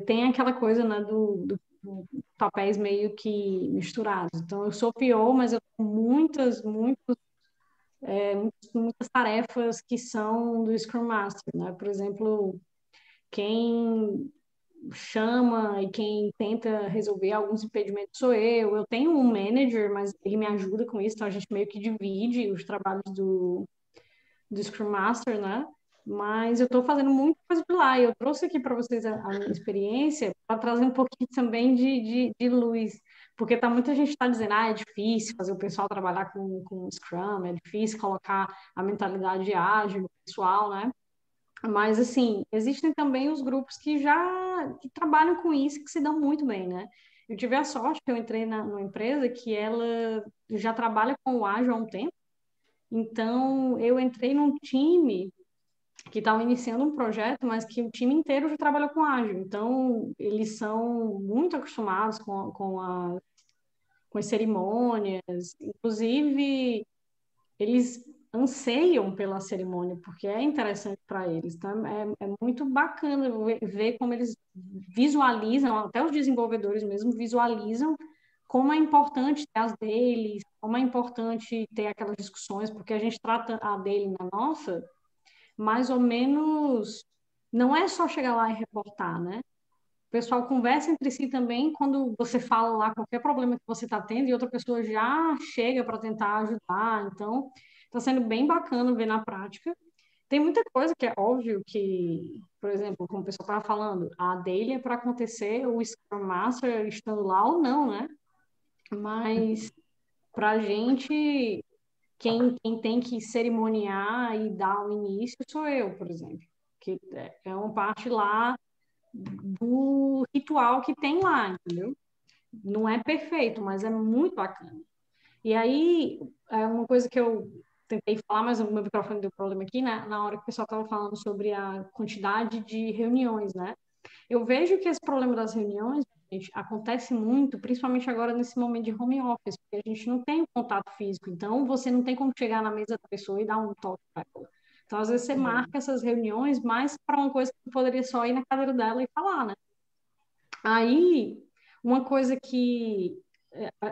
tem aquela coisa, né, do papéis meio que misturados. Então, eu sou PO, mas eu tenho muitas tarefas que são do Scrum Master, né? Por exemplo, quem chama e quem tenta resolver alguns impedimentos sou eu. Eu tenho um manager, mas ele me ajuda com isso, então a gente meio que divide os trabalhos do Scrum Master, né? Mas eu estou fazendo muita coisa de lá. E eu trouxe aqui para vocês a minha experiência para trazer um pouquinho também de luz. Porque muita gente está dizendo, é difícil fazer o pessoal trabalhar com Scrum, é difícil colocar a mentalidade ágil no pessoal, né? Mas, assim, existem também os grupos que trabalham com isso, que se dão muito bem, né? Eu tive a sorte que eu entrei numa empresa que ela já trabalha com o ágil há um tempo. Então, eu entrei num time que estava iniciando um projeto, mas que o time inteiro já trabalha com ágil. Então, eles são muito acostumados com as cerimônias. Inclusive, eles anseiam pela cerimônia, porque é interessante para eles. Então, é muito bacana ver como eles visualizam, até os desenvolvedores mesmo visualizam como é importante ter as deles, como é importante ter aquelas discussões, porque a gente trata a dele na nossa, mais ou menos, não é só chegar lá e reportar, né? O pessoal conversa entre si também quando você fala lá qualquer problema que você está tendo e outra pessoa já chega para tentar ajudar. Então, está sendo bem bacana ver na prática. Tem muita coisa que é óbvio que, por exemplo, como o pessoal estava falando, a daily é para acontecer o Scrum Master estando lá ou não, né? Mas, para a gente, quem tem que cerimoniar e dar o início sou eu, por exemplo. Que é uma parte lá do ritual que tem lá, entendeu? Não é perfeito, mas é muito bacana. E aí, é uma coisa que eu tentei falar, mas o meu microfone deu problema aqui, né? Na hora que o pessoal estava falando sobre a quantidade de reuniões, né? Eu vejo que esse problema das reuniões, gente, acontece muito, principalmente agora nesse momento de home office, porque a gente não tem o contato físico, então você não tem como chegar na mesa da pessoa e dar um toque para ela. Então, às vezes, você marca essas reuniões mais para uma coisa que poderia só ir na cadeira dela e falar, né? Aí, uma coisa que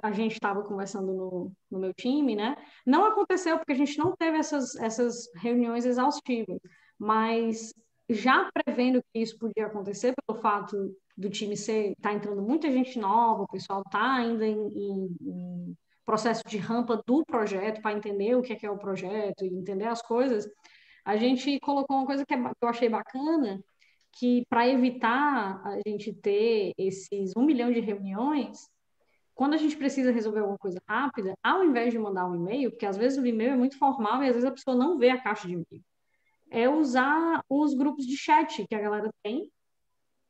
a gente estava conversando no meu time, né? Não aconteceu porque a gente não teve essas reuniões exaustivas, mas já prevendo que isso podia acontecer, pelo fato do time tá entrando muita gente nova, o pessoal está ainda em processo de rampa do projeto para entender o que é o projeto e entender as coisas, a gente colocou uma coisa que eu achei bacana, que para evitar a gente ter esses 1 milhão de reuniões, quando a gente precisa resolver alguma coisa rápida, ao invés de mandar um e-mail, porque às vezes o e-mail é muito formal e às vezes a pessoa não vê a caixa de e-mail, é usar os grupos de chat que a galera tem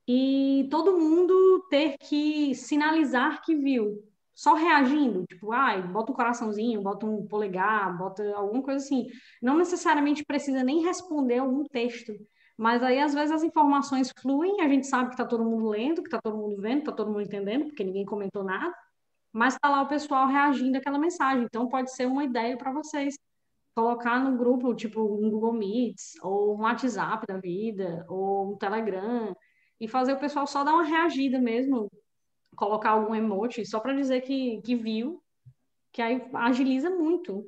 e todo mundo ter que sinalizar que viu. Só reagindo, tipo, bota um coraçãozinho, bota um polegar, bota alguma coisa assim. Não necessariamente precisa nem responder algum texto, mas aí às vezes as informações fluem, a gente sabe que está todo mundo lendo, que está todo mundo vendo, que está todo mundo entendendo, porque ninguém comentou nada, mas está lá o pessoal reagindo àquela mensagem. Então pode ser uma ideia para vocês colocar no grupo, tipo um Google Meets, ou um WhatsApp da vida, ou um Telegram, e fazer o pessoal só dar uma reagida mesmo, colocar algum emoji, só para dizer que viu, que aí agiliza muito.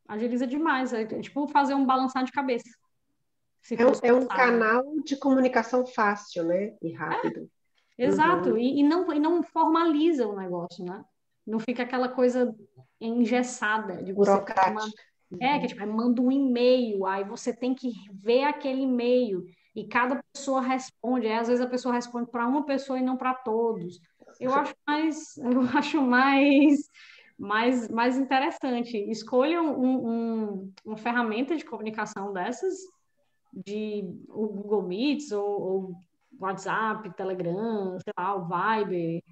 Agiliza demais. É tipo fazer um balançar de cabeça. É um canal de comunicação fácil, né? E rápido. Exato. E não formaliza o negócio, né? Não fica aquela coisa engessada de você burocrática. Que tipo, manda um e-mail, aí você tem que ver aquele e-mail e cada pessoa responde. Aí, às vezes a pessoa responde para uma pessoa e não para todos. Eu acho mais interessante. Escolha uma ferramenta de comunicação dessas, o Google Meets ou WhatsApp, Telegram, sei lá, o Viber,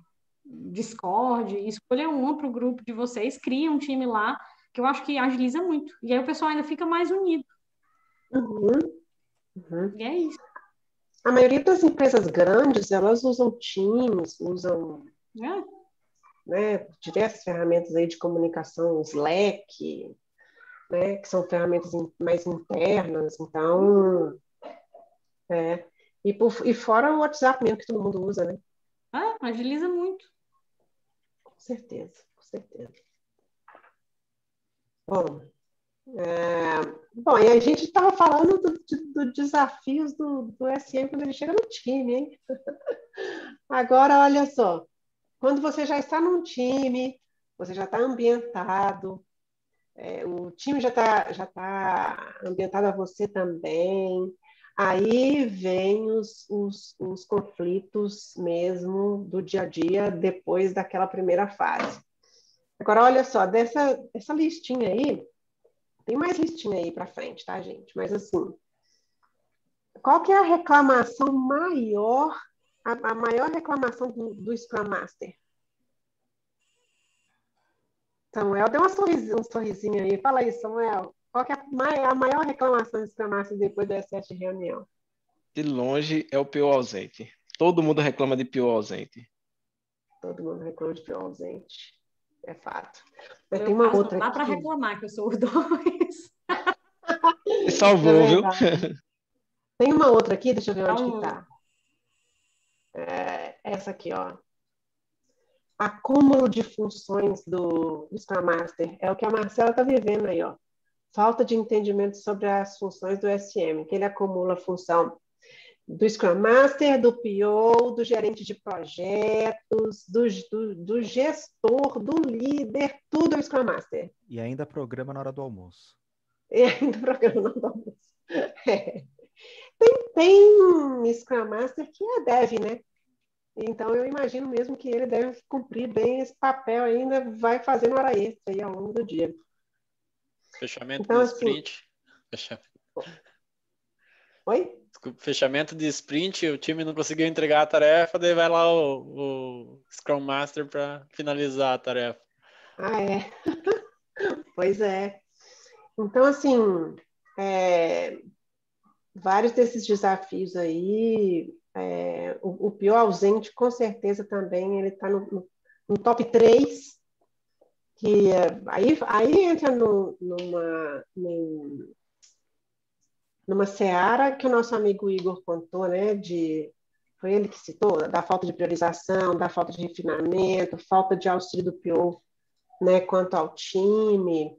Discord. Escolha uma para o grupo de vocês, cria um time lá, que eu acho que agiliza muito. E aí o pessoal ainda fica mais unido. E é isso. A maioria das empresas grandes, elas usam Teams, usam né, diversas ferramentas aí de comunicação, Slack, né, que são ferramentas mais internas. Então, e fora o WhatsApp mesmo, que todo mundo usa, né? Agiliza muito. Com certeza, com certeza. Bom, e a gente estava falando dos desafios do SM quando ele chega no time, hein? Agora, olha só, quando você já está num time, você já está ambientado, o time já tá ambientado a você também, aí vem os conflitos mesmo do dia a dia depois daquela primeira fase. Agora, olha só, essa listinha aí, tem mais listinha aí para frente, tá, gente? Mas assim, qual que é a reclamação maior, a maior reclamação do Scrum Master? Samuel, deu um sorrisinho aí. Fala aí, Samuel. Qual que é a maior reclamação do Scrum Master depois da sete reunião? De longe é o PO ausente. Todo mundo reclama de PO ausente. Todo mundo reclama de PO ausente. É fato. Mas tem uma outra aqui. Dá para reclamar que eu sou os dois. Me salvou, viu? Tem uma outra aqui, deixa eu ver onde que tá. Essa aqui, ó. Acúmulo de funções do Scrum Master. É o que a Marcela está vivendo aí, ó. Falta de entendimento sobre as funções do SM, que ele acumula a função do Scrum Master, do PO, do gerente de projetos, do gestor, do líder, tudo é o Scrum Master. E ainda programa na hora do almoço. Tem Scrum Master que é dev, né? Então, eu imagino mesmo que ele deve cumprir bem esse papel, ainda vai fazendo hora extra aí ao longo do dia. Fechamento então, de sprint. Oi? Desculpa, fechamento de sprint, o time não conseguiu entregar a tarefa, daí vai lá o Scrum Master para finalizar a tarefa. É. Pois é. Então, assim, vários desses desafios aí, o PO ausente, com certeza, também, ele está no top 3, que aí entra numa seara que o nosso amigo Igor contou, né, foi ele que citou, da falta de priorização, da falta de refinamento, falta de auxílio do PO, né, quanto ao time.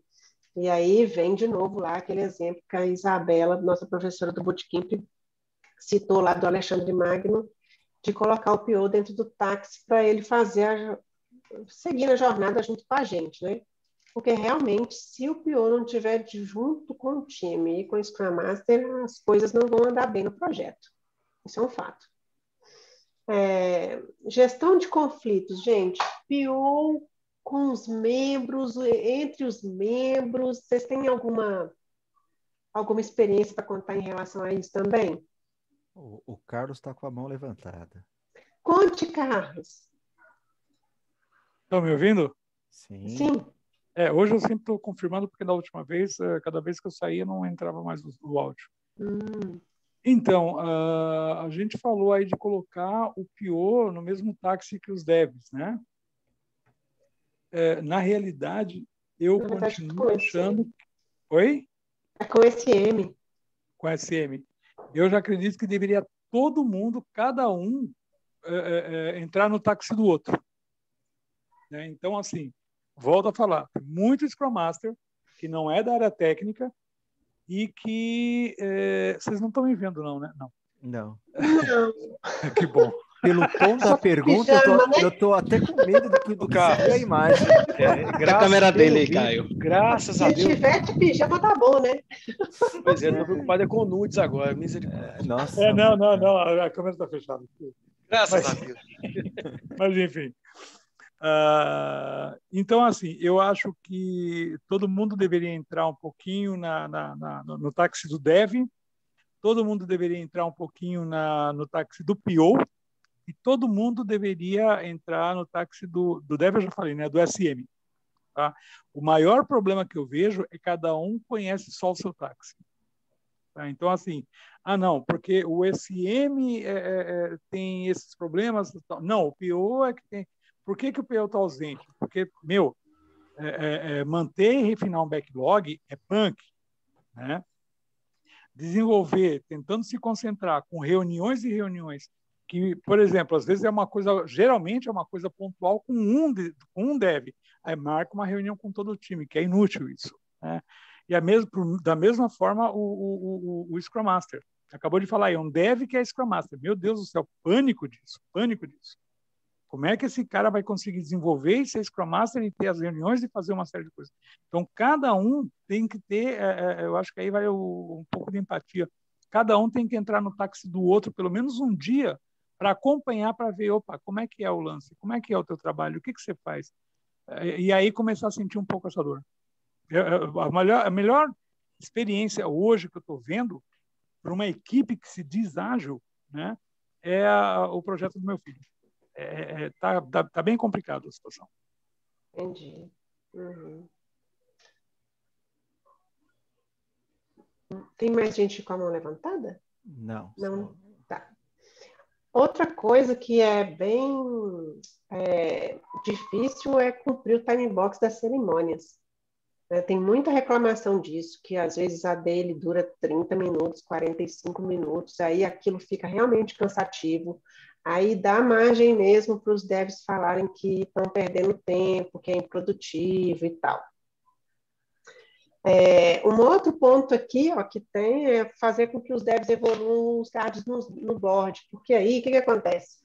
E aí vem de novo lá aquele exemplo que a Isabela, nossa professora do Bootcamp, citou lá do Alexandre Magno, de colocar o PO dentro do táxi para ele seguir a jornada junto com a gente, né? Porque realmente, se o PO não estiver junto com o time e com o Scrum Master, as coisas não vão andar bem no projeto. Isso é um fato. Gestão de conflitos, gente. PO com os membros, entre os membros, vocês têm alguma experiência para contar em relação a isso também? O Carlos está com a mão levantada. Conte, Carlos. Estão me ouvindo? Sim. Hoje eu sempre estou confirmando, porque da última vez, cada vez que eu saía, não entrava mais o áudio. Então, a gente falou aí de colocar o PO no mesmo táxi que os devs, né? Na realidade, eu continuo achando... Oi? É com SM. Com SM. Eu já acredito que deveria todo mundo, cada um, entrar no táxi do outro. Né? Então, assim, volto a falar, muito Scrum Master, que não é da área técnica e que... vocês não estão me vendo, não, né? Não. Que bom. Pelo tom da pergunta, eu tô até com medo do que seria a imagem. A câmera dele aí, Caio. Graças a Deus. Se tiver de pijama, tá bom, né? Pois é, tô preocupado com nudes agora, misericórdia. Nossa. Não, a câmera está fechada. Graças a Deus. Mas, enfim. Então, assim, eu acho que todo mundo deveria entrar um pouquinho no táxi do dev, todo mundo deveria entrar um pouquinho no táxi do PO, e todo mundo deveria entrar no táxi do dev, eu já falei, né, do SM. Tá? O maior problema que eu vejo é que cada um conhece só o seu táxi. Tá? Então, assim, não, porque o SM tem esses problemas. Não, o PO é que tem. Por que o PO está ausente? Porque, manter e refinar um backlog é punk, né? Desenvolver, tentando se concentrar com reuniões e reuniões, que, por exemplo, às vezes geralmente é uma coisa pontual com um dev. Aí marca uma reunião com todo o time, que é inútil isso, né? E da mesma forma o Scrum Master. Acabou de falar aí, um dev que é Scrum Master. Meu Deus do céu, pânico disso, pânico disso. Como é que esse cara vai conseguir desenvolver e ser Scrum Master e ter as reuniões e fazer uma série de coisas? Então, cada um tem que ter, eu acho que aí vai um pouco de empatia, cada um tem que entrar no táxi do outro pelo menos um dia para acompanhar, para ver, opa, como é que é o lance? Como é que é o teu trabalho? O que você faz? E aí começar a sentir um pouco essa dor. A melhor experiência hoje que eu estou vendo para uma equipe que se diz ágil, né, é o projeto do meu filho. Tá bem complicado a situação. Entendi. Uhum. Tem mais gente com a mão levantada? Não. Não. Tá. Outra coisa que é bem difícil é cumprir o time box das cerimônias. Tem muita reclamação disso, que às vezes a dele dura 30 minutos, 45 minutos, aí aquilo fica realmente cansativo, aí dá margem mesmo para os devs falarem que estão perdendo tempo, que é improdutivo e tal. Um outro ponto aqui que tem é fazer com que os devs evoluam os cards no board, porque aí o que acontece?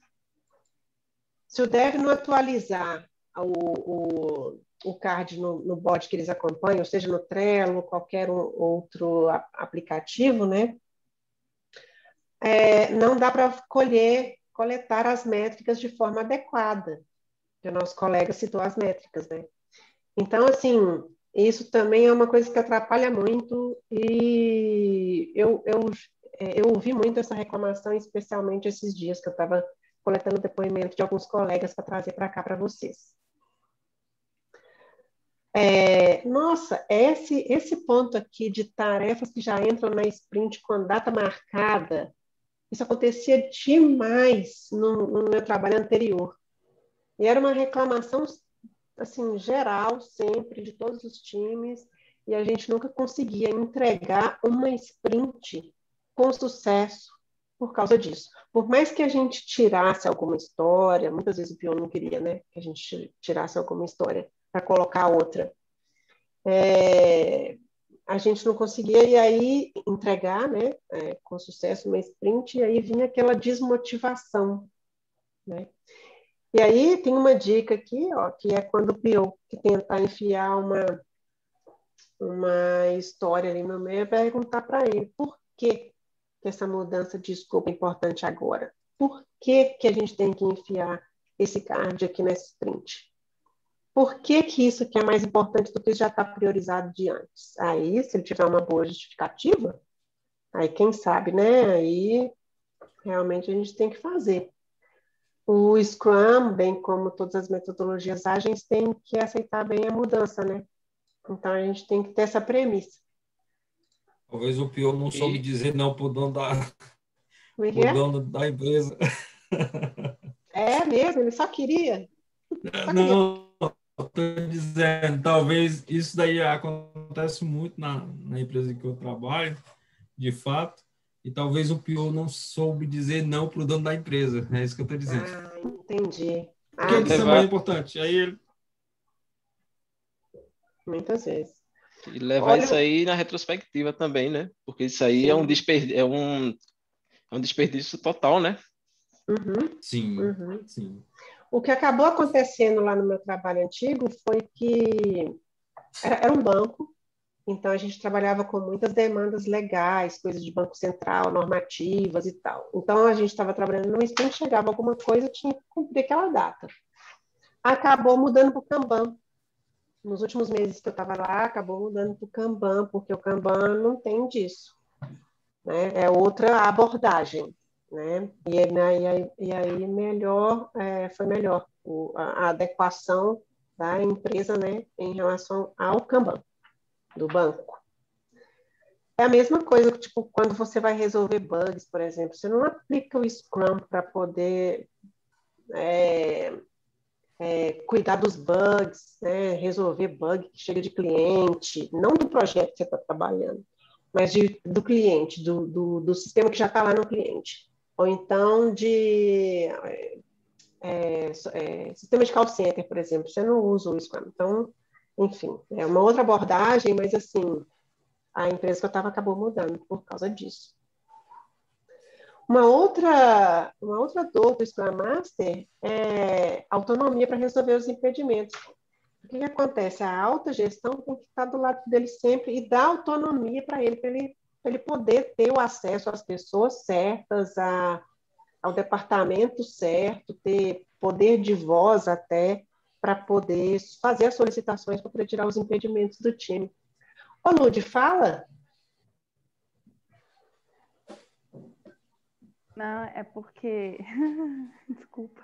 Se o dev não atualizar o card no board que eles acompanham, ou seja, no Trello, qualquer outro aplicativo, né? Não dá para coletar as métricas de forma adequada. O nosso colega citou as métricas, né? Então, assim, isso também é uma coisa que atrapalha muito e eu ouvi muito essa reclamação, especialmente esses dias que eu estava coletando depoimento de alguns colegas para trazer para cá para vocês. Nossa, esse ponto aqui de tarefas que já entram na sprint com a data marcada, isso acontecia demais no meu trabalho anterior. E era uma reclamação, assim, geral, sempre, de todos os times, e a gente nunca conseguia entregar uma sprint com sucesso por causa disso. Por mais que a gente tirasse alguma história, muitas vezes o PO não queria, né, que a gente tirasse alguma história para colocar outra. A gente não conseguia, e aí entregar, né, com sucesso uma sprint, e aí vinha aquela desmotivação, né? E aí tem uma dica aqui, que é quando o PO que tentar enfiar uma história ali no meio, é perguntar para ele por que essa mudança de escopo é importante agora? Por que a gente tem que enfiar esse card aqui nessa sprint? Por que isso aqui é mais importante do que já está priorizado de antes? Aí, se ele tiver uma boa justificativa, aí quem sabe, né? Aí realmente a gente tem que fazer. O Scrum, bem como todas as metodologias ágeis, tem que aceitar bem a mudança, né? Então a gente tem que ter essa premissa. Talvez o PO não soube dizer não para o dono da empresa. É mesmo, ele só queria. Não, estou dizendo, talvez isso daí acontece muito na empresa que eu trabalho, de fato, e talvez o PO não soube dizer não para o dono da empresa. É isso que eu estou dizendo. Entendi. Porque isso é mais importante. Aí ele... Muitas vezes. E levar isso aí na retrospectiva também, né? Porque isso aí é um desperdício total, né? Uhum. Sim, uhum. Sim. O que acabou acontecendo lá no meu trabalho antigo foi que era um banco, então a gente trabalhava com muitas demandas legais, coisas de banco central, normativas e tal. Então a gente estava trabalhando numa sprint, chegava alguma coisa, tinha que cumprir aquela data. Acabou mudando para o Kanban. Nos últimos meses que eu estava lá, acabou mudando para o Kanban, porque o Kanban não tem disso, né? É outra abordagem, né? E aí foi melhor a adequação da empresa, né, em relação ao Kanban do banco. É a mesma coisa que, tipo, quando você vai resolver bugs, por exemplo, você não aplica o Scrum para poder cuidar dos bugs, né? Resolver bug que chega de cliente, não do projeto que você está trabalhando, mas do cliente, do sistema que já está lá no cliente. Ou então sistema de call center, por exemplo, você não usa o Scrum. Então, enfim, é uma outra abordagem, mas assim, a empresa que eu estava acabou mudando por causa disso. Uma outra dor do Scrum Master é autonomia para resolver os impedimentos. O que acontece? A alta gestão tem que estar do lado dele sempre e dar autonomia para ele poder ter o acesso às pessoas certas, ao departamento certo, ter poder de voz até para poder fazer as solicitações para poder tirar os impedimentos do time. Ô, Lud, fala. Não, é porque... Desculpa.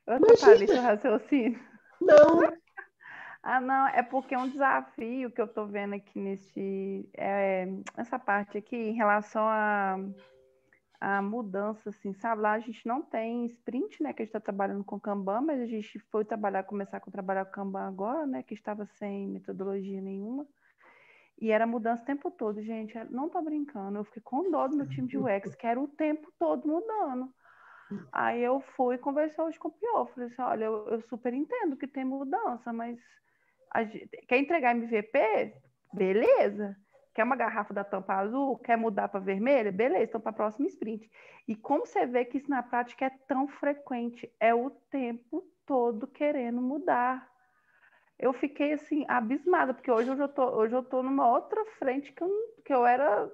Eu atrapalhei seu raciocínio. Não. Não, é porque é um desafio que eu estou vendo aqui nessa parte aqui, em relação a mudança, assim, sabe? Lá a gente não tem sprint, né? Que a gente está trabalhando com Kanban, mas a gente foi começar a trabalhar com Kanban agora, né? Que estava sem metodologia nenhuma. E era mudança o tempo todo, gente. Não tô brincando. Eu fiquei com dó do meu time de UX, que era o tempo todo mudando. Aí eu fui conversar hoje com o Pio. Falei assim, olha, eu super entendo que tem mudança, mas quer entregar MVP? Beleza. Quer uma garrafa da tampa azul? Quer mudar para vermelha? Beleza, então para a próxima sprint. E como você vê que isso na prática é tão frequente? É o tempo todo querendo mudar. Eu fiquei, assim, abismada, porque hoje eu tô numa outra frente que eu era...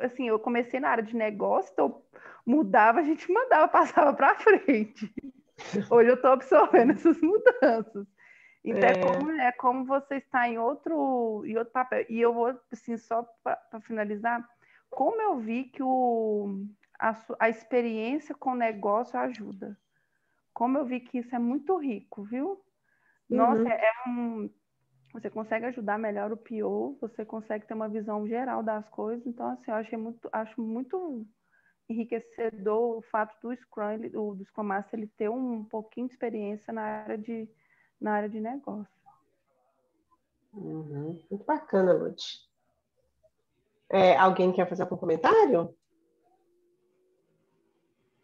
Assim, eu comecei na área de negócio, então mudava, a gente mandava, passava para frente. Hoje eu estou absorvendo essas mudanças. Então, é como você está em outro papel. E eu vou, assim, só para finalizar, como eu vi que a experiência com o negócio ajuda. Como eu vi que isso é muito rico, viu? Nossa, você consegue ajudar melhor o PO, você consegue ter uma visão geral das coisas. Então, assim, eu acho muito enriquecedor o fato do Scrum Master ele ter um pouquinho de experiência na área de negócio. Muito bacana, Lud. Alguém quer fazer algum comentário?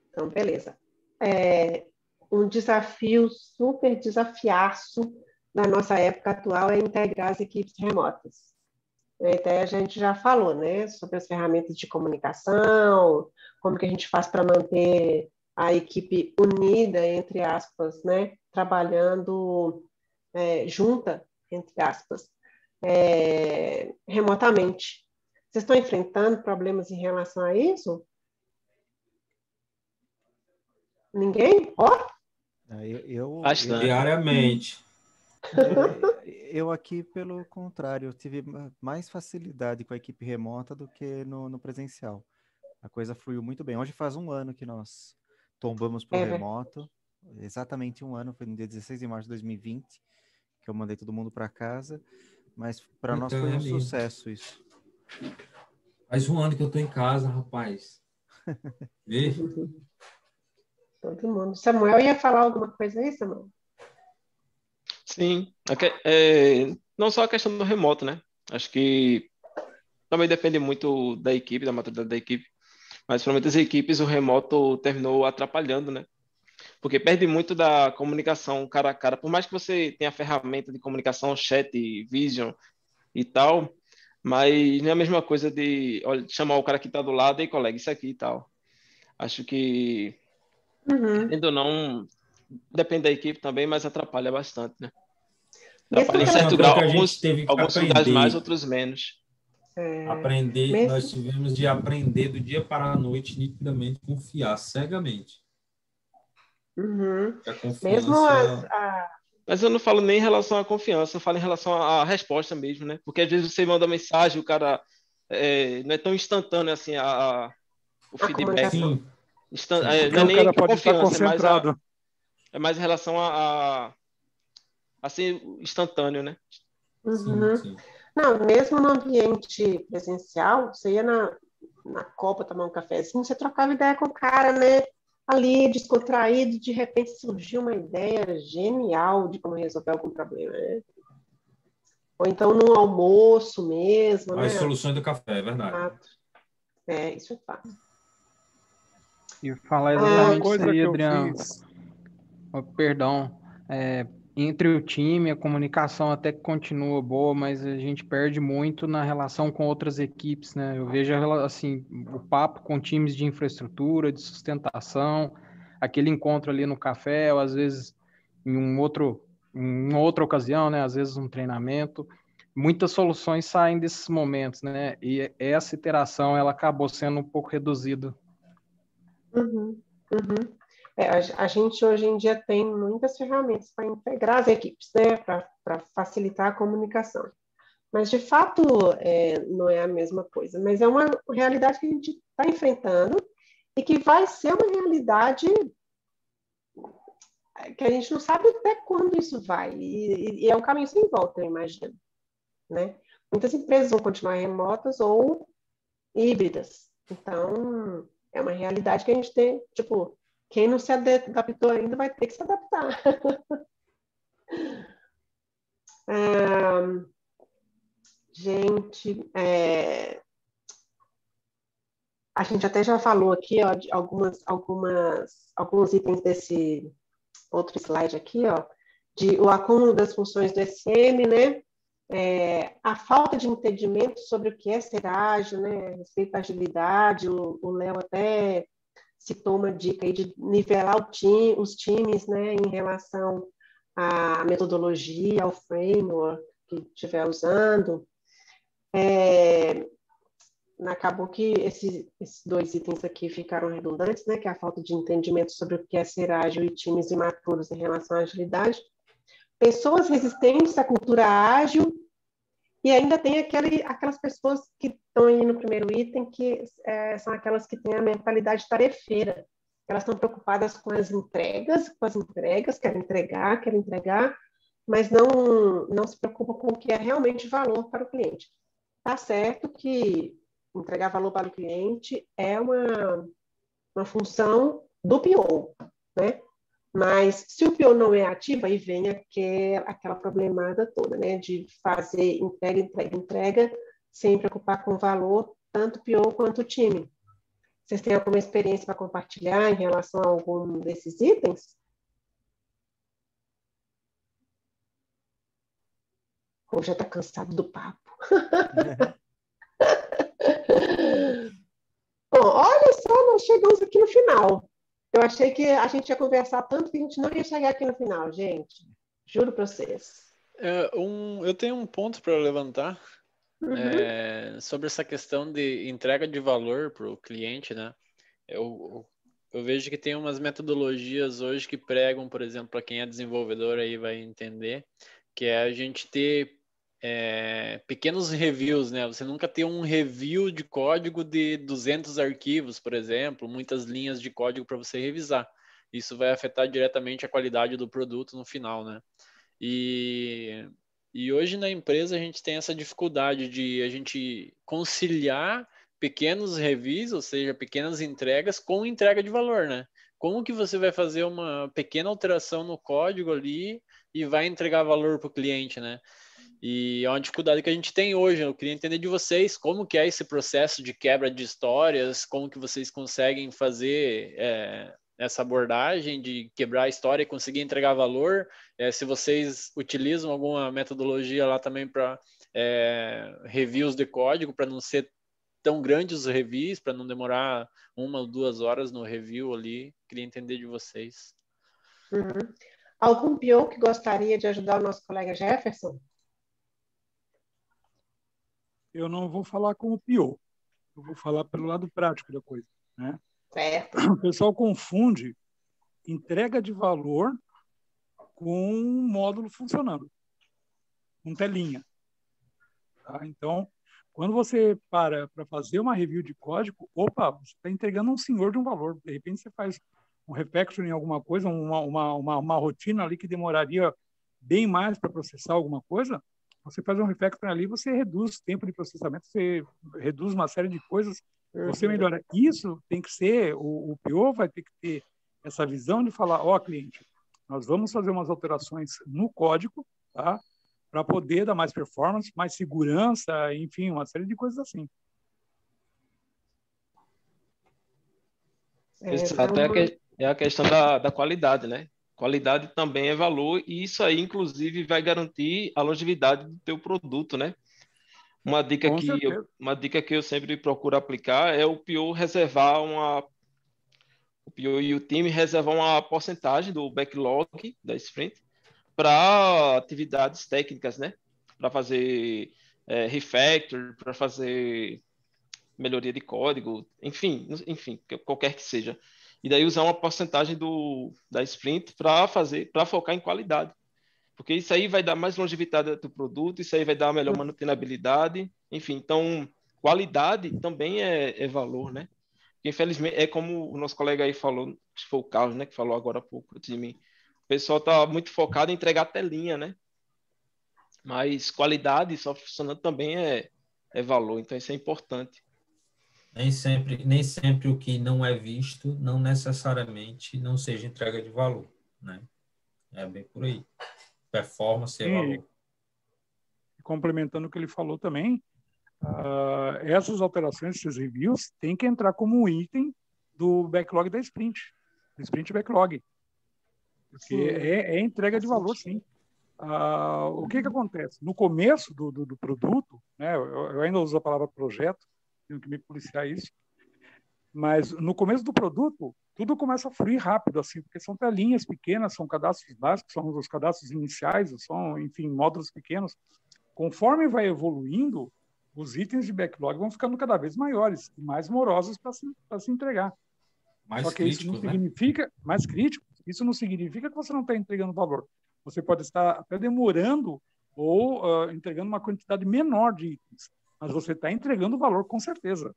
Então, beleza. Um desafio, super desafiaço da nossa época atual é integrar as equipes remotas. Até a gente já falou, né, sobre as ferramentas de comunicação, como que a gente faz para manter a equipe unida, entre aspas, né, trabalhando junta, entre aspas, remotamente. Vocês estão enfrentando problemas em relação a isso? Ninguém? Diariamente. Eu aqui, pelo contrário, eu tive mais facilidade com a equipe remota do que no presencial. A coisa fluiu muito bem. Hoje faz um ano que nós tombamos para o remoto. Exatamente um ano, foi no dia 16 de março de 2020, que eu mandei todo mundo para casa. Mas para nós foi um sucesso isso. Faz um ano que eu estou em casa, rapaz. Vê? Todo mundo. Samuel ia falar alguma coisa aí, Samuel? Sim, não só a questão do remoto, né? Acho que também depende muito da equipe, da maturidade da equipe, mas para muitas equipes o remoto terminou atrapalhando, né? Porque perde muito da comunicação cara a cara. Por mais que você tenha ferramenta de comunicação, chat, Vision e tal, mas não é a mesma coisa de chamar o cara que está do lado e colega, isso aqui e tal. Acho que, querendo ou não, depende da equipe também, mas atrapalha bastante, né? Atrapalha em certo grau, alguns lugares mais, outros menos. Nós tivemos de aprender do dia para a noite, nitidamente, confiar cegamente. A confiança... Mesmo Mas eu não falo nem em relação à confiança, eu falo em relação à resposta mesmo, né? Porque às vezes você manda mensagem, o cara não é tão instantâneo assim o feedback. Não é nem a confiança, é mais em relação a ser instantâneo, né? Sim. Não, mesmo no ambiente presencial, você ia na Copa tomar um cafezinho, você trocava ideia com o cara, né? Ali, descontraído, de repente surgiu uma ideia genial de como resolver algum problema, né? Ou então no almoço mesmo, As né? soluções do café, é verdade. Isso é fato. E falar exatamente coisa isso aí, que eu Adriano. fiz. Perdão. Entre o time, a comunicação até que continua boa, mas a gente perde muito na relação com outras equipes, né? Eu vejo assim, o papo com times de infraestrutura, de sustentação, aquele encontro ali no café, ou às vezes em uma outra ocasião, né? Às vezes um treinamento. Muitas soluções saem desses momentos, né? E essa iteração ela acabou sendo um pouco reduzida. Uhum. A gente hoje em dia tem muitas ferramentas para integrar as equipes, né? Para facilitar a comunicação. Mas, de fato, não é a mesma coisa. Mas é uma realidade que a gente está enfrentando e que vai ser uma realidade que a gente não sabe até quando isso vai. E é um caminho sem volta, eu imagino. Né? Muitas empresas vão continuar remotas ou híbridas. Então, é uma realidade que a gente tem, tipo, quem não se adaptou ainda vai ter que se adaptar. Gente, a gente até já falou aqui, ó, de alguns itens desse outro slide aqui, ó, de o acúmulo das funções do SM, né? A falta de entendimento sobre o que é ser ágil, né? Respeito à agilidade, o Léo até citou uma dica aí de nivelar os times, né, em relação à metodologia, ao framework que estiver usando. Acabou que esses dois itens aqui ficaram redundantes, né, que é a falta de entendimento sobre o que é ser ágil e times imaturos em relação à agilidade. Pessoas resistentes à cultura ágil, e ainda tem aquelas pessoas que estão aí no primeiro item, que são aquelas que têm a mentalidade tarefeira. Elas estão preocupadas com as entregas, querem entregar, mas não se preocupam com o que é realmente valor para o cliente. Tá certo que entregar valor para o cliente é uma função do PO, né? Mas se o PO não é ativo, aí vem aquela problemada toda, né? De fazer entrega, sem preocupar com o valor, tanto o PO quanto o time. Vocês têm alguma experiência para compartilhar em relação a algum desses itens? Ou já está cansado do papo? Bom, olha só, nós chegamos aqui no final. Eu achei que a gente ia conversar tanto que a gente não ia chegar aqui no final, gente. Juro para vocês. Eu tenho um ponto para levantar sobre essa questão de entrega de valor para o cliente, né? Eu vejo que tem umas metodologias hoje que pregam, por exemplo, para quem é desenvolvedor aí vai entender, que é a gente ter pequenos reviews, né? Você nunca tem um review de código de 200 arquivos, por exemplo, muitas linhas de código para você revisar. Isso vai afetar diretamente a qualidade do produto no final, né? E hoje na empresa a gente tem essa dificuldade de a gente conciliar pequenos reviews, ou seja, pequenas entregas com entrega de valor, né? Como que você vai fazer uma pequena alteração no código ali e vai entregar valor para o cliente, né? E é uma dificuldade que a gente tem hoje. Eu queria entender de vocês como que é esse processo de quebra de histórias, como que vocês conseguem fazer essa abordagem de quebrar a história e conseguir entregar valor. Se vocês utilizam alguma metodologia lá também para reviews de código, para não ser tão grandes os reviews, para não demorar 1 ou 2 horas no review ali. Queria entender de vocês. Uhum. Algum PO que gostaria de ajudar o nosso colega Jefferson? Eu não vou falar como PO, eu vou falar pelo lado prático da coisa, né? Certo. O pessoal confunde entrega de valor com um módulo funcionando, com telinha. Tá? Então, quando você para fazer uma review de código, você está entregando um senhor de um valor. De repente você faz um refactoring em alguma coisa, uma rotina ali que demoraria bem mais para processar alguma coisa, Você faz um refactoring ali, você reduz o tempo de processamento, você reduz uma série de coisas, você melhora. Isso tem que ser, o PO vai ter que ter essa visão de falar, cliente, nós vamos fazer umas alterações no código, tá? Para poder dar mais performance, mais segurança, enfim, uma série de coisas assim. Exato, é a questão da qualidade, né? Qualidade também é valor e isso aí, inclusive, vai garantir a longevidade do teu produto, né? Uma dica que eu sempre procuro aplicar é o PO o PO e o time reservar uma porcentagem do backlog da sprint para atividades técnicas, né? Para fazer refactor, para fazer melhoria de código, enfim, qualquer que seja. E daí usar uma porcentagem da sprint para focar em qualidade. Porque isso aí vai dar mais longevidade do produto, isso aí vai dar melhor manutenabilidade, enfim. Então, qualidade também é valor, né? Porque, infelizmente, é como o nosso colega aí falou, acho que foi o Carlos, né, que falou agora há pouco de mim. O pessoal está muito focado em entregar telinha, né? Mas qualidade só funcionando também é valor, então isso é importante. Nem sempre o que não é visto, não necessariamente não seja entrega de valor, né? É bem por aí. Performance é valor. Complementando o que ele falou também, essas alterações, esses reviews, tem que entrar como um item do backlog da sprint, do sprint backlog. Porque é entrega de valor, sim. O que acontece? No começo do produto, né, eu ainda uso a palavra projeto, tenho que me policiar isso, mas no começo do produto, tudo começa a fluir rápido, assim, porque são telinhas pequenas, são cadastros básicos, são os cadastros iniciais, são, enfim, módulos pequenos. Conforme vai evoluindo, os itens de backlog vão ficando cada vez maiores e mais morosos para se entregar. Mais Só que isso não significa, mais crítico, isso não significa que você não está entregando valor. Você pode estar até demorando ou entregando uma quantidade menor de itens, mas você está entregando valor com certeza.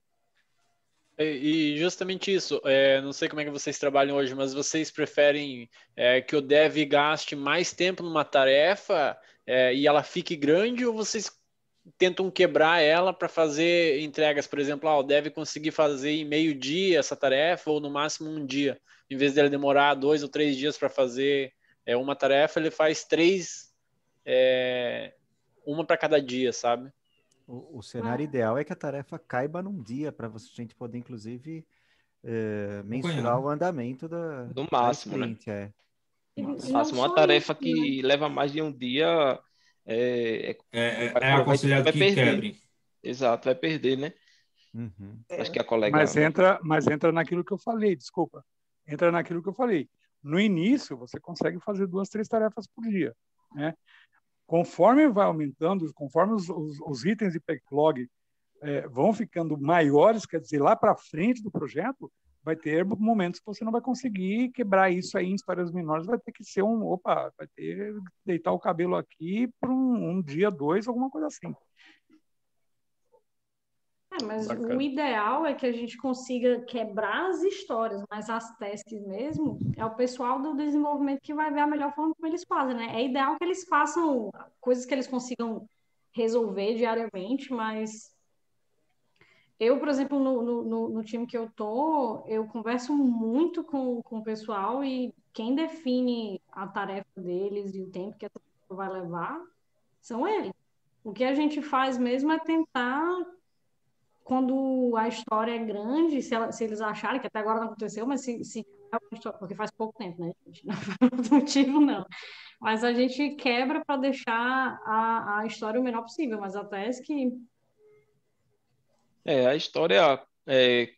E justamente isso, não sei como é que vocês trabalham hoje, mas vocês preferem que o dev gaste mais tempo numa tarefa e ela fique grande, ou vocês tentam quebrar ela para fazer entregas? Por exemplo, o dev conseguir fazer em meio-dia essa tarefa, ou no máximo um dia. Em vez dele demorar 2 ou 3 dias para fazer uma tarefa, ele faz 3, uma para cada dia, sabe? O cenário ideal é que a tarefa caiba num dia, para a gente poder, inclusive, mensurar o andamento do máximo, da sprint, né? Máximo, uma tarefa que leva mais de um dia aconselhado que quebre. Exato, vai perder, né? Uhum. Acho que a colega... Mas entra naquilo que eu falei, desculpa. Entra naquilo que eu falei. No início, você consegue fazer 2, 3 tarefas por dia, né? Conforme vai aumentando, conforme os itens de backlog vão ficando maiores, quer dizer, lá para frente do projeto, vai ter momentos que você não vai conseguir quebrar isso aí em histórias menores, vai ter que ser vai ter que deitar o cabelo aqui por um dia, 2, alguma coisa assim. Mas o ideal é que a gente consiga quebrar as histórias, mas as tasks mesmo, é o pessoal do desenvolvimento que vai ver a melhor forma como eles fazem, né? É ideal que eles façam coisas que eles consigam resolver diariamente, mas eu, por exemplo, no time que eu converso muito com o pessoal, e quem define a tarefa deles e o tempo que a tarefa vai levar são eles. O que a gente faz mesmo é tentar, quando a história é grande, se eles acharem, que até agora não aconteceu, mas porque faz pouco tempo, né, gente? Não foi por motivo, não. Mas a gente quebra para deixar a história o menor possível, mas até que... a história,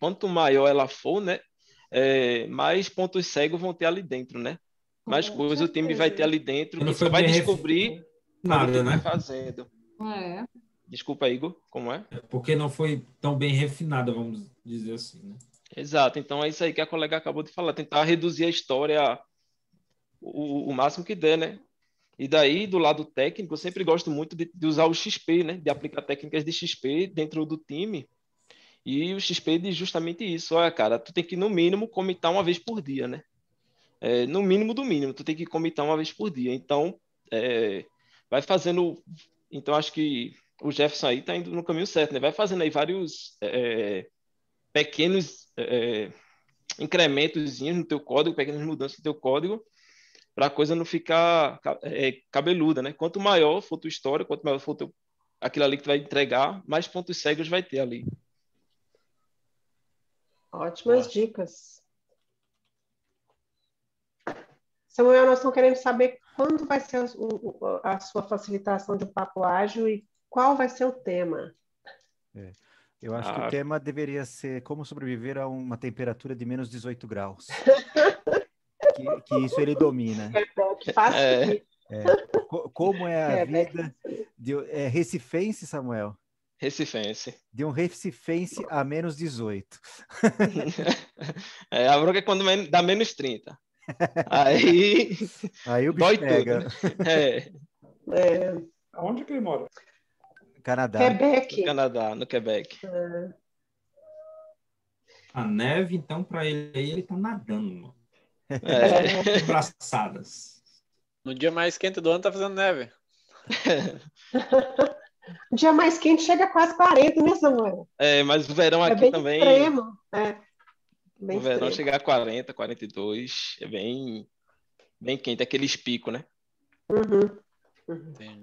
quanto maior ela for, né, mais pontos cegos vão ter ali dentro, né? Mais coisas o time vai ter ali dentro, que só vai descobrir nada, né? Fazendo. Desculpa, Igor, como é? Porque não foi tão bem refinada, vamos dizer assim, né? Exato, então é isso aí que a colega acabou de falar, tentar reduzir a história o máximo que der, né? E daí, do lado técnico, eu sempre gosto muito de usar o XP, né? De aplicar técnicas de XP dentro do time. E o XP diz justamente isso. Olha, cara, tu tem que, no mínimo, commitar uma vez por dia, né? No mínimo do mínimo, tu tem que commitar uma vez por dia. Então, vai fazendo Então, acho que o Jefferson aí está indo no caminho certo, né? Vai fazendo aí vários pequenos incrementos no teu código, pequenas mudanças no teu código, para a coisa não ficar cabeluda, né? Quanto maior for tua história, quanto maior for aquilo ali que tu vai entregar, mais pontos cegos vai ter ali. Ótimas dicas. Samuel, nós estamos querendo saber quando vai ser a sua facilitação de papo ágil e qual vai ser o tema. Eu acho que o tema deveria ser como sobreviver a uma temperatura de menos 18 graus. que isso ele domina. Como é a vida de recifense, Samuel? Recifense. De um recifense a menos 18. A bronca é quando dá menos 30. Aí o bicho pega. Onde que ele mora? Canadá. Quebec. No Canadá, no Quebec. A neve, então, para ele aí, ele tá nadando, mano. Braçadas. No dia mais quente do ano tá fazendo neve. O dia mais quente chega a quase 40, né, Samuel? Mas o verão aqui bem também... extremo. O verão chegar a 40, 42, é bem quente, aqueles picos, né?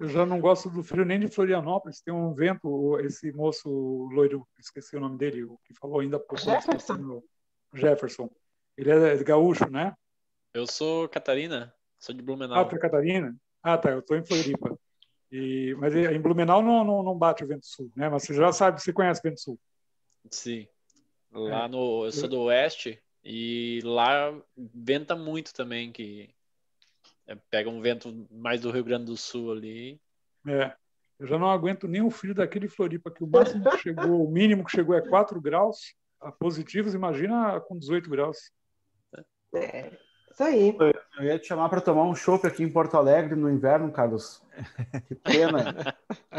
Eu já não gosto do frio nem de Florianópolis. Tem um vento, esse moço loiro, esqueci o nome dele, o que falou ainda há pouco. Jefferson. Ele é gaúcho, né? Eu sou Catarina, sou de Blumenau. Tu é Catarina? Tá, eu estou em Floripa. Mas em Blumenau não bate o vento sul, né? Mas você já sabe, você conhece o vento sul. Sim. Eu sou do oeste e lá venta muito também, que pega um vento mais do Rio Grande do Sul ali. Eu já não aguento nem o frio daquele Floripa, que o máximo que chegou, o mínimo que chegou é 4 graus positivos, imagina com 18 graus. Isso aí. Eu ia te chamar para tomar um chopp aqui em Porto Alegre no inverno, Carlos. Que pena.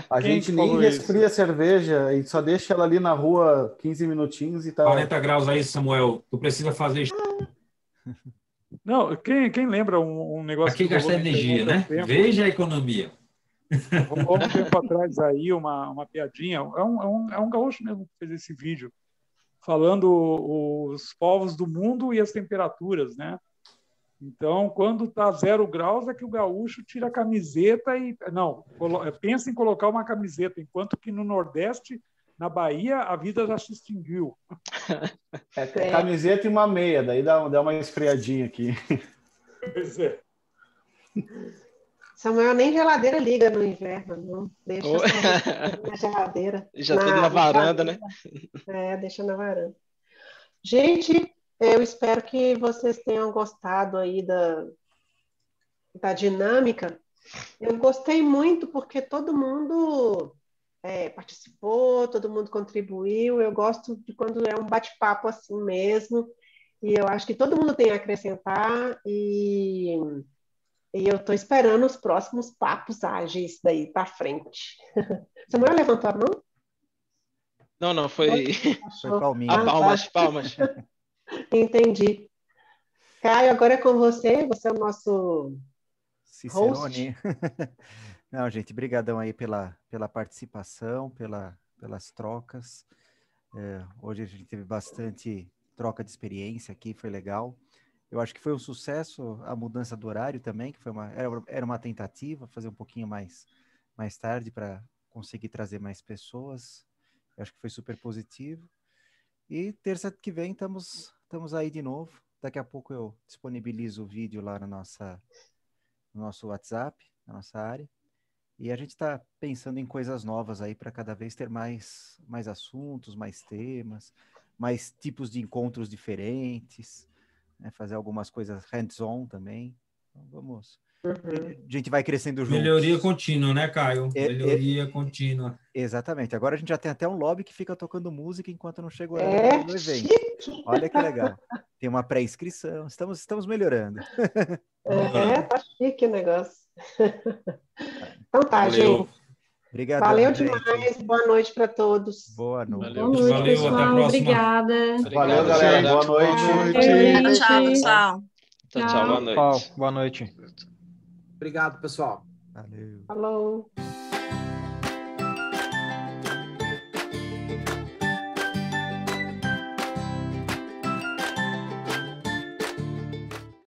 A gente nem resfria a cerveja e só deixa ela ali na rua 15 minutinhos e tá... 40 graus aí, Samuel. Tu precisa fazer isso. Não, quem lembra um negócio... Aqui gasta energia, né? Veja a economia. Rolou um tempo atrás aí uma piadinha. É um gaúcho mesmo que fez esse vídeo, falando os povos do mundo e as temperaturas, né? Então, quando está 0 graus, é que o gaúcho tira a camiseta e... Não, pensa em colocar uma camiseta, enquanto que no Nordeste, na Bahia, a vida já se extinguiu. Camiseta e uma meia, daí dá uma esfriadinha aqui. Pois é. Samuel nem geladeira liga no inverno, não. Deixa na geladeira. Já tudo na varanda, né? Deixa na varanda. Gente... Eu espero que vocês tenham gostado aí da dinâmica. Eu gostei muito porque todo mundo participou, todo mundo contribuiu. Eu gosto de quando é um bate-papo assim mesmo. E eu acho que todo mundo tem a acrescentar. E eu estou esperando os próximos papos ágeis daí para frente. Samuel levantou a mão? Não, foi palminha. Palmas. Entendi. Caio, agora é com você. Você é o nosso Cicerone. Não, gente, brigadão aí pela participação, pelas trocas. Hoje a gente teve bastante troca de experiência aqui, foi legal. Eu acho que foi um sucesso a mudança do horário também, que era uma tentativa, fazer um pouquinho mais tarde para conseguir trazer mais pessoas. Eu acho que foi super positivo. E terça que vem estamos aí de novo. Daqui a pouco eu disponibilizo o vídeo lá no nosso WhatsApp, na nossa área. E a gente está pensando em coisas novas aí para cada vez ter mais assuntos, mais temas, mais tipos de encontros diferentes, né? Fazer algumas coisas hands-on também. Então, vamos... A gente vai crescendo juntos. Melhoria contínua, né, Caio? Melhoria contínua. Exatamente. Agora a gente já tem até um lobby que fica tocando música enquanto não chega o horário do evento. Olha que legal. Tem uma pré-inscrição. Estamos melhorando. Tá chique o negócio. Então tá, valeu. gente. Obrigado. Valeu demais. Boa noite para todos. Boa noite. Boa noite, pessoal. Até a próxima. Obrigada. Valeu, galera. Boa noite. Tchau, pessoal. Tchau, boa noite. Boa noite. Obrigado, pessoal. Valeu. Falou.